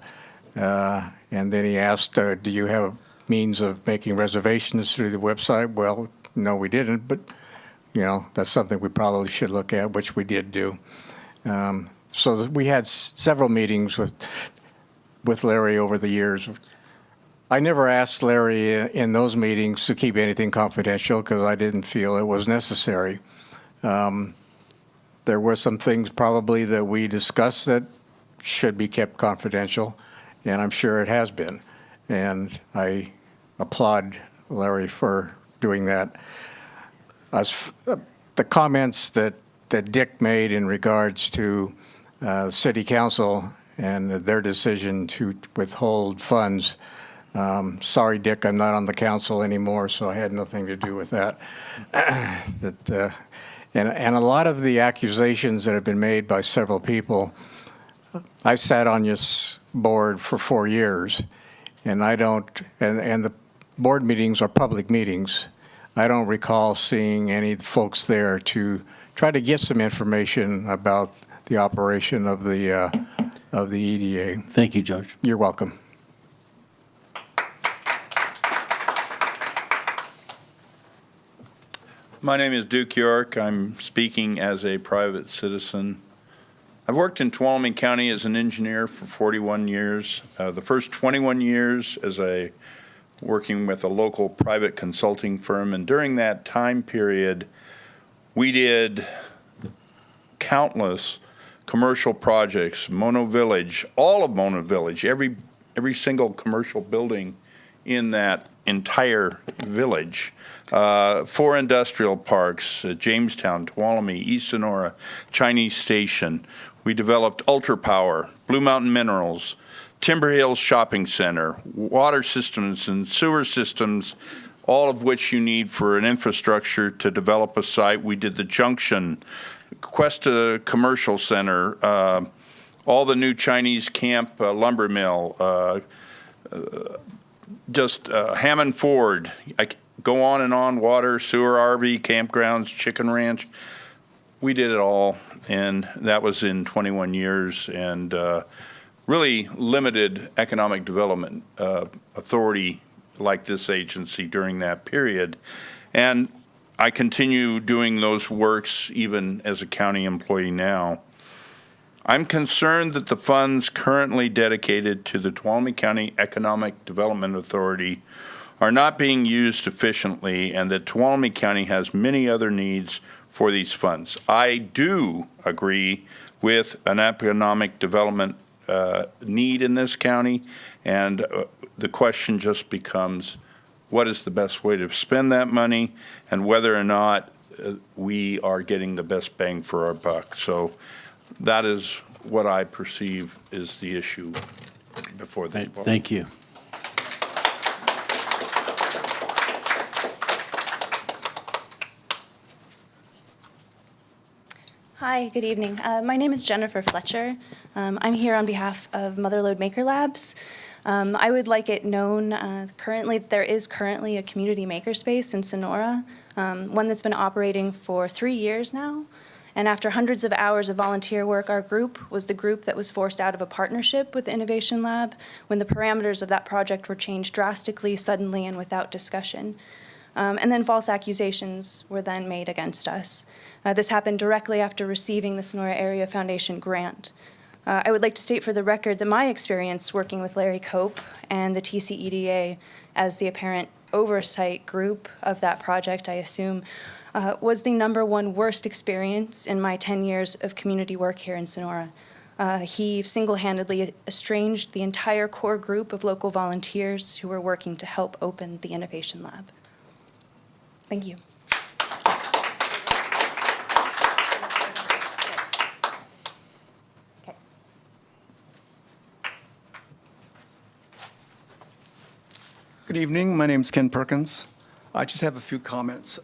And then he asked, do you have means of making reservations through the website? Well, no, we didn't, but that's something we probably should look at, which we did do. So we had several meetings with Larry over the years. I never asked Larry in those meetings to keep anything confidential because I didn't feel it was necessary. There were some things probably that we discussed that should be kept confidential, and I'm sure it has been. And I applaud Larry for doing that. As the comments that Dick made in regards to City Council and their decision to withhold funds, sorry, Dick, I'm not on the council anymore, so I had nothing to do with that. And a lot of the accusations that have been made by several people, I've sat on this board for 4 years, and and the board meetings are public meetings. I don't recall seeing any folks there to try to get some information about the operation of the EDA. Thank you, George. You're welcome. My name is Duke York. I'm speaking as a private citizen. I've worked in Tuolumne County as an engineer for 41 years. The first 21 years as working with a local private consulting firm, and during that time period, we did countless commercial projects, Mono Village, all of Mono Village, every single commercial building in that entire village. 4 industrial parks, Jamestown, Tuolumne, East Sonora, Chinese Station. We developed Ultra Power, Blue Mountain Minerals, Timber Hills Shopping Center, water systems and sewer systems, all of which you need for an infrastructure to develop a site. We did the Junction, Cuesta Commercial Center, all the new Chinese Camp lumber mill, Hammond Ford. I go on and on, water, sewer, RV, campgrounds, chicken ranch. We did it all, and that was in 21 years, and really limited economic development authority like this agency during that period. And I continue doing those works even as a county employee now. I'm concerned that the funds currently dedicated to the Tuolumne County Economic Development Authority are not being used efficiently, and that Tuolumne County has many other needs for these funds. I do agree with an economic development need in this county, and the question just becomes, what is the best way to spend that money, and whether or not we are getting the best bang for our buck. So that is what I perceive is the issue before the board. Thank you. Hi, good evening. My name is Jennifer Fletcher. I'm here on behalf of Motherlode Maker Labs. I would like it known there is currently a community makerspace in Sonora, one that's been operating for 3 years now. And after hundreds of hours of volunteer work, our group was the group that was forced out of a partnership with the Innovation Lab when the parameters of that project were changed drastically, suddenly, and without discussion. And then false accusations were then made against us. This happened directly after receiving the Sonora Area Foundation grant. I would like to state for the record that my experience working with Larry Cope and the TCEDA as the apparent oversight group of that project, I assume, was the #1 worst experience in my 10 years of community work here in Sonora. He single-handedly estranged the entire core group of local volunteers who were working to help open the Innovation Lab. Thank you. Good evening. My name is Ken Perkins. I just have a few comments.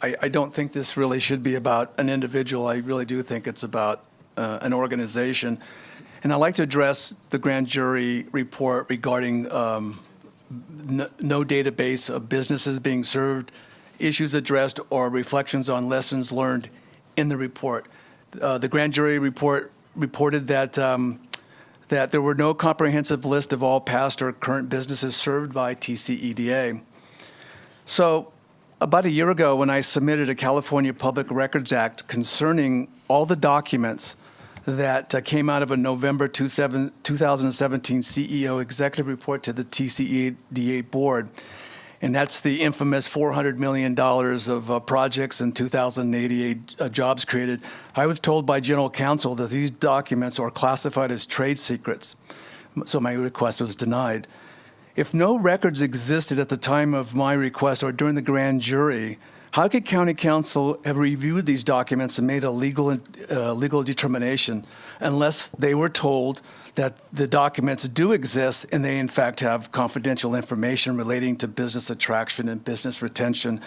I don't think this really should be about an individual. I really do think it's about an organization. And I'd like to address the grand jury report regarding no database of businesses being served, issues addressed, or reflections on lessons learned in the report. The grand jury report reported that that there were no comprehensive list of all past or current businesses served by TCEDA. So about a year ago, when I submitted a California Public Records Act concerning all the documents that came out of a November 2017 CEO executive report to the TCEDA board, and that's the infamous $400 million of projects and 2,088 jobs created. I was told by general counsel that these documents are classified as trade secrets, so my request was denied. If no records existed at the time of my request or during the grand jury, how could county council have reviewed these documents and made a legal determination unless they were told that the documents do exist and they in fact have confidential information relating to business attraction and business retention?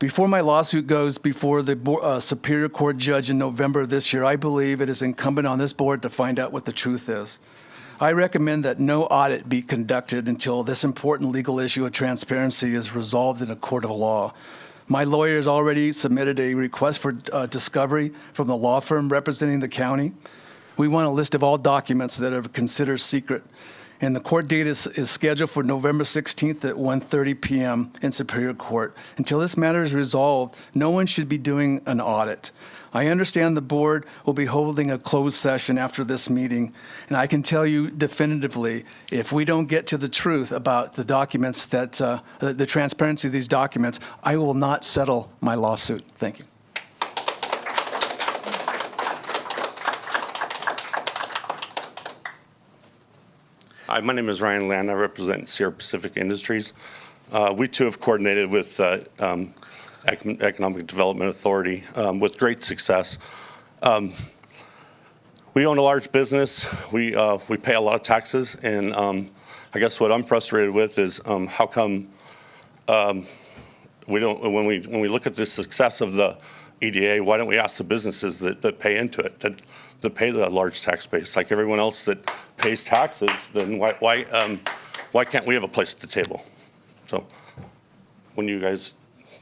Before my lawsuit goes before the Superior Court judge in November of this year, I believe it is incumbent on this board to find out what the truth is. I recommend that no audit be conducted until this important legal issue of transparency is resolved in a court of law. My lawyer has already submitted a request for discovery from the law firm representing the county. We want a list of all documents that are considered secret. And the court date is scheduled for November 16th at 1:30 p.m. in Superior Court. Until this matter is resolved, no one should be doing an audit. I understand the board will be holding a closed session after this meeting, and I can tell you definitively, if we don't get to the truth about the documents that, the transparency of these documents, I will not settle my lawsuit. Thank you. Hi, my name is Ryan Land. I represent Sierra Pacific Industries. We too have coordinated with Economic Development Authority with great success. We own a large business. We pay a lot of taxes, and I guess what I'm frustrated with is how come we don't, when we look at the success of the EDA, why don't we ask the businesses that pay into it, that pay the large tax base, like everyone else that pays taxes? Then why can't we have a place at the table? So when you guys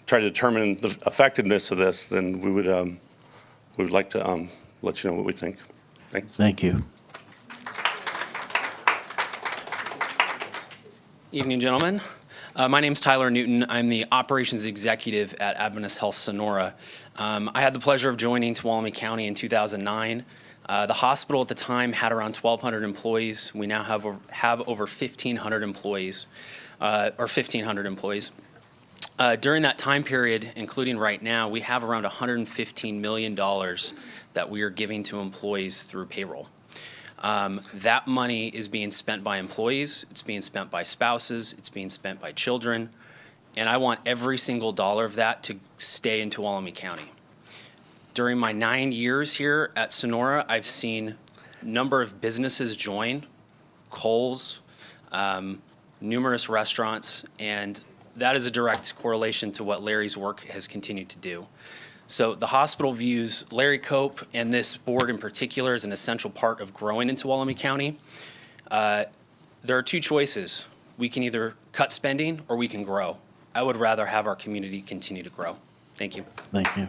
try to determine the effectiveness of this, then we would like to let you know what we think. Thanks. Thank you. Evening, gentlemen. My name's Tyler Newton. I'm the operations executive at Adventist Health Sonora. I had the pleasure of joining Tuolumne County in 2009. The hospital at the time had around 1,200 employees. We now have over 1,500 employees, During that time period, including right now, we have around $115 million that we are giving to employees through payroll. That money is being spent by employees, it's being spent by spouses, it's being spent by children, and I want every single dollar of that to stay in Tuolumne County. During my 9 years here at Sonora, I've seen a number of businesses join, Kohl's, numerous restaurants, and that is a direct correlation to what Larry's work has continued to do. So the hospital views Larry Cope and this board in particular as an essential part of growing in Tuolumne County. There are two choices. We can either cut spending or we can grow. I would rather have our community continue to grow. Thank you. Thank you.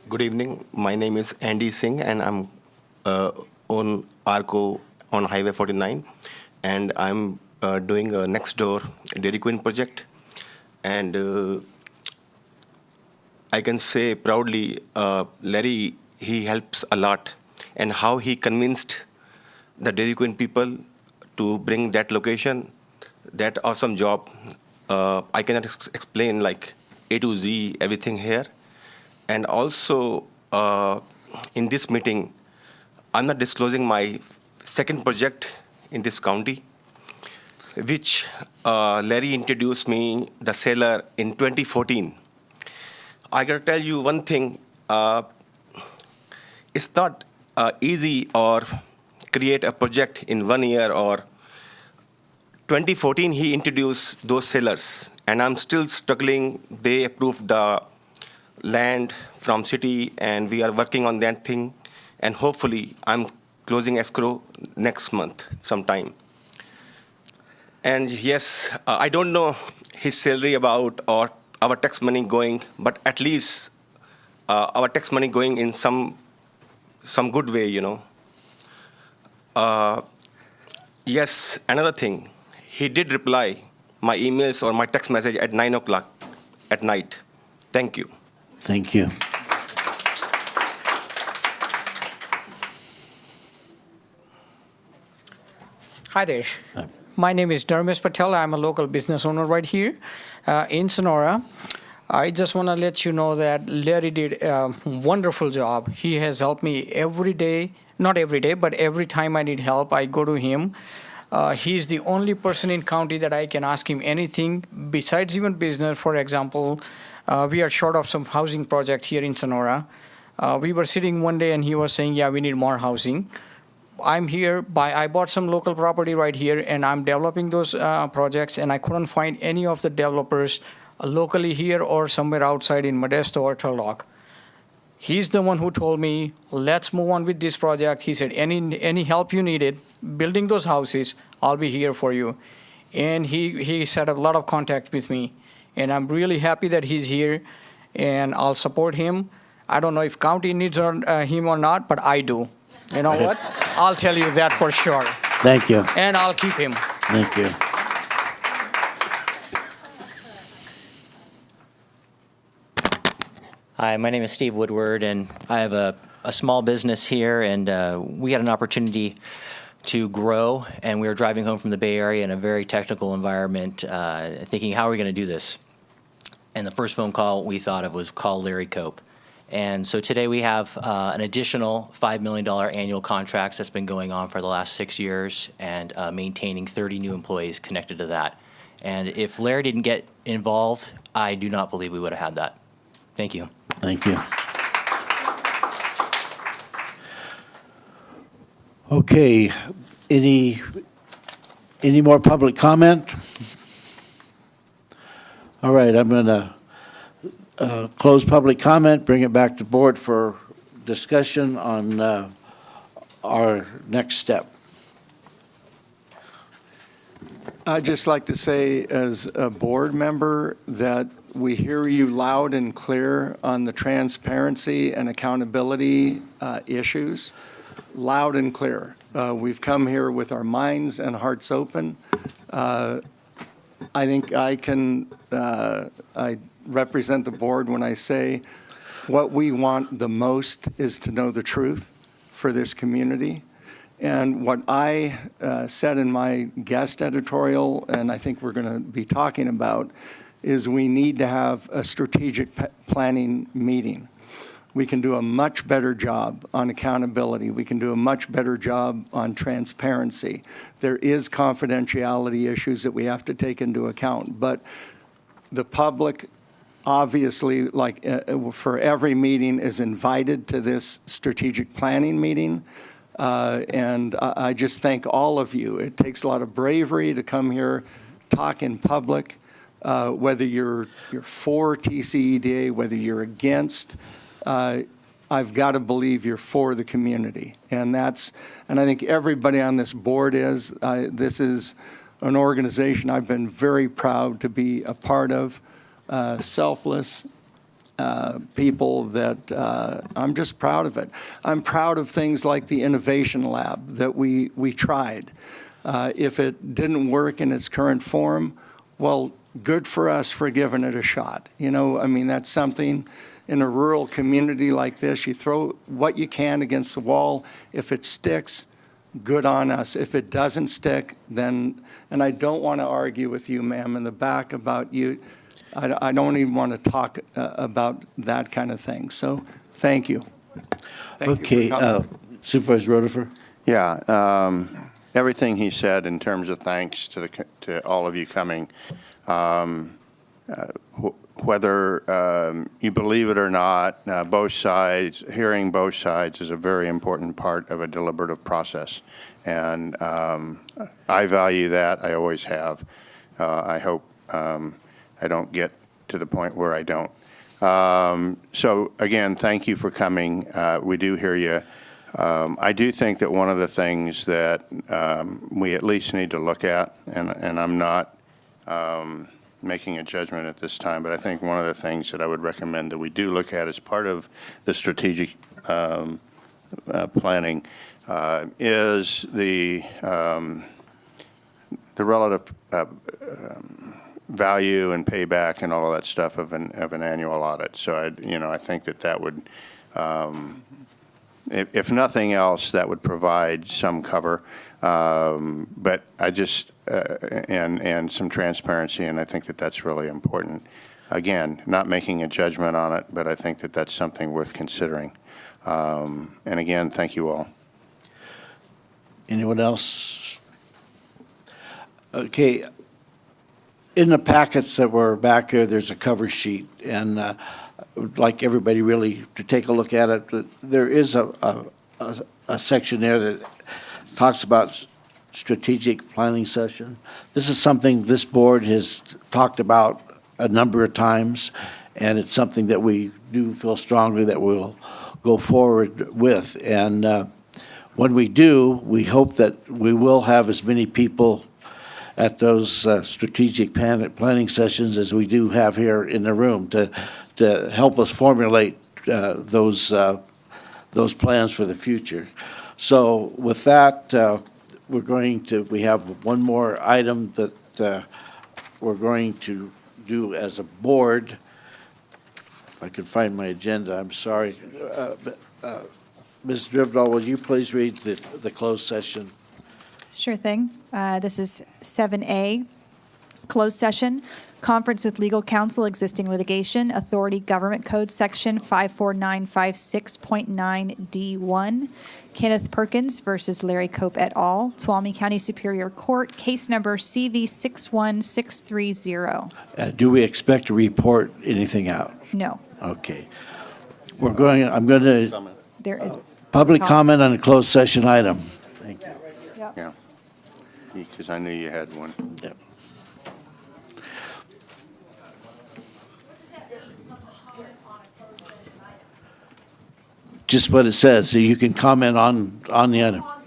Good evening. My name is Andy Singh, and I'm on ARCO on Highway 49, and I'm doing a next door Dairy Queen project. And I can say proudly, Larry, he helps a lot, and how he convinced the Dairy Queen people to bring that location, that awesome job. I cannot explain like A to Z everything here. And also in this meeting, I'm not disclosing my second project in this county, which Larry introduced me, the seller, in 2014. I gotta tell you one thing, it's not easy or create a project in 1 year or 2014 he introduced those sellers and I'm still struggling. They approved the land from city and we are working on that thing and hopefully I'm closing escrow next month sometime. And yes, I don't know his salary about or our tax money going, but at least our tax money going in some good way, you know. Yes, another thing, he did reply my emails or my text message at 9 o'clock at night. Thank you. Thank you. Hi there. Hi. My name is Dharmesh Patel. I'm a local business owner right here in Sonora. I just want to let you know that Larry did a wonderful job. He has helped me every day, not every day, but every time I need help, I go to him. He's the only person in county that I can ask him anything besides even business. For example, we are short of some housing project here in Sonora. We were sitting one day and he was saying, yeah, we need more housing. I'm here, I bought some local property right here and I'm developing those projects and I couldn't find any of the developers locally here or somewhere outside in Modesto or Turlock. He's the one who told me, let's move on with this project. He said, any help you needed, building those houses, I'll be here for you. And he set up a lot of contact with me. And I'm really happy that he's here and I'll support him. I don't know if county needs him or not, but I do. You know what? I'll tell you that for sure. Thank you. And I'll keep him. Thank you. Hi, my name is Steve Woodward, and I have a small business here, and we had an opportunity to grow, and we were driving home from the Bay Area in a very technical environment, thinking, how are we going to do this? And the first phone call we thought of was call Larry Cope. And so today we have an additional $5 million annual contracts that's been going on for the last 6 years and maintaining 30 new employees connected to that. And if Larry didn't get involved, I do not believe we would have had that. Thank you. Thank you. Okay, any more public comment? All right, I'm going to close public comment, bring it back to board for discussion on our next step. I'd just like to say as a board member that we hear you loud and clear on the transparency and accountability issues, loud and clear. We've come here with our minds and hearts open. I think I represent the board when I say what we want the most is to know the truth for this community. And what I said in my guest editorial, and I think we're going to be talking about, is we need to have a strategic planning meeting. We can do a much better job on accountability. We can do a much better job on transparency. There is confidentiality issues that we have to take into account, but the public obviously, like for every meeting, is invited to this strategic planning meeting. And I just thank all of you. It takes a lot of bravery to come here, talk in public, whether you're for TCEDA, whether you're against. I've got to believe you're for the community. And I think everybody on this board is. This is an organization I've been very proud to be a part of. Selfless people that I'm just proud of it. I'm proud of things like the Innovation Lab that we tried. If it didn't work in its current form, well, good for us for giving it a shot. You know, I mean, that's something in a rural community like this. You throw what you can against the wall. If it sticks, good on us. If it doesn't stick, then, and I don't want to argue with you, ma'am, in the back about you. I don't even want to talk about that kind of thing. So thank you. Okay, Supervisor Rutherford? Yeah, everything he said in terms of thanks to all of you coming, whether you believe it or not, both sides, hearing both sides is a very important part of a deliberative process. And I value that. I always have. I hope I don't get to the point where I don't. So again, thank you for coming. We do hear you. I do think that one of the things that we at least need to look at, and I'm not making a judgment at this time, but I think one of the things that I would recommend that we do look at as part of the strategic planning is the relative value and payback and all of that stuff of an annual audit. So I think that would, if nothing else, that would provide some cover. But I just and some transparency, and I think that that's really important. Again, not making a judgment on it, but I think that that's something worth considering. And again, thank you all. Anyone else? Okay. In the packets that were back here, there's a cover sheet, and I would like everybody really to take a look at it. There is a section there that talks about strategic planning session. This is something this board has talked about a number of times, and it's something that we do feel strongly that we'll go forward with. And when we do, we hope that we will have as many people at those strategic planning sessions as we do have here in the room to help us formulate those plans for the future. So with that, we have one more item that we're going to do as a board. If I can find my agenda, I'm sorry. Ms. Drivdahl, will you please read the closed session? Sure thing. This is 7A, closed session, conference with legal counsel, existing litigation, Authority Government Code Section 54956.9D1, Kenneth Perkins versus Larry Cope et al., Tuolumne County Superior Court, case number CV61630. Do we expect to report anything out? No. Okay. I'm going to There is public comment on a closed session item. Thank you. Yeah. Because I knew you had one. Yep. Just what it says, so you can comment on the item. All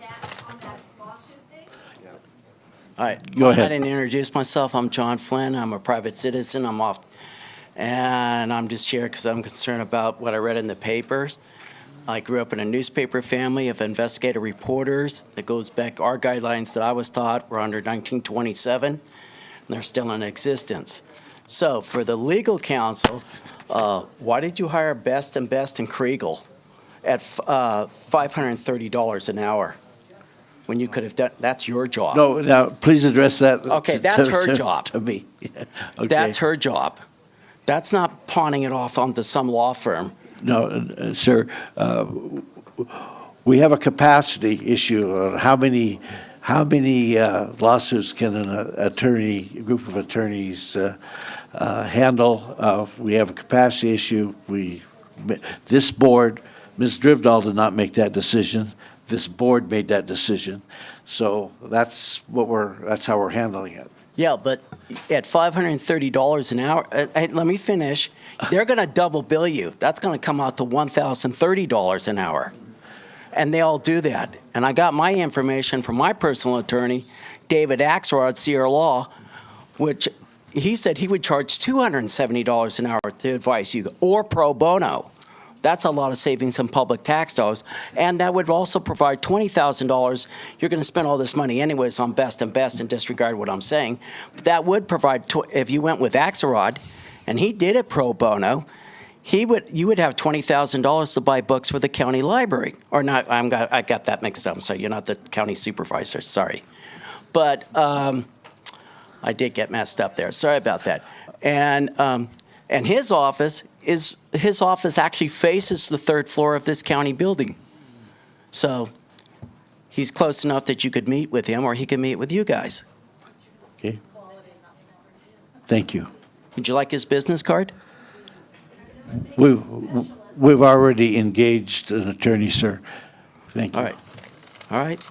right. Go ahead. I didn't introduce myself. I'm John Flynn. I'm a private citizen. I'm off, and I'm just here because I'm concerned about what I read in the papers. I grew up in a newspaper family of investigative reporters that goes back, our guidelines that I was taught were under 1927, and they're still in existence. So for the legal counsel, why did you hire Best and Kriegel at $530 an hour when you could have done, that's your job? No, now, please address that. Okay, that's her job. To me. Okay. That's her job. That's not pawning it off onto some law firm. No, sir, we have a capacity issue on how many lawsuits can a group of attorneys handle. We have a capacity issue. This board, Ms. Drivdahl did not make that decision. This board made that decision. So that's how we're handling it. Yeah, but at $530 an hour, let me finish. They're going to double bill you. That's going to come out to $1,030 an hour. And they all do that. And I got my information from my personal attorney, David Axelrod, Sierra Law, which he said he would charge $270 an hour to advise you, or pro bono. That's a lot of savings in public tax dollars. And that would also provide $20,000. You're going to spend all this money anyways on Best and disregard what I'm saying. But that would provide, if you went with Axelrod, and he did it pro bono, you would have $20,000 to buy books for the county library. Or not, I got that mixed up. So you're not the county supervisor, sorry. But I did get messed up there. Sorry about that. And his office actually faces the third floor of this county building. So he's close enough that you could meet with him, or he could meet with you guys. Okay. Thank you. Would you like his business card? We've already engaged an attorney, sir. Thank you. All right. All right.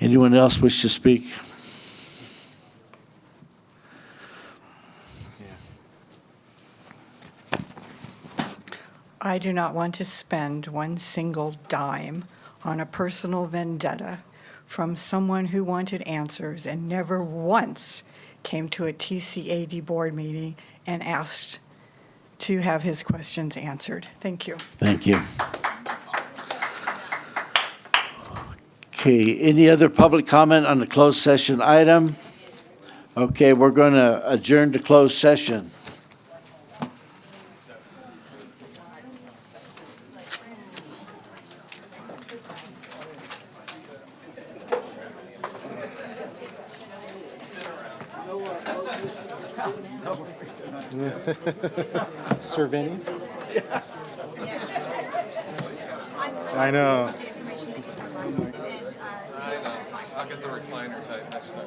Anyone else wish to speak? I do not want to spend one single dime on a personal vendetta from someone who wanted answers and never once came to a TCAD board meeting and asked to have his questions answered. Thank you. Thank you. Okay, any other public comment on the closed session item? Okay, we're going to adjourn to closed session. Surveying? I know. I'll get the recliner type next time.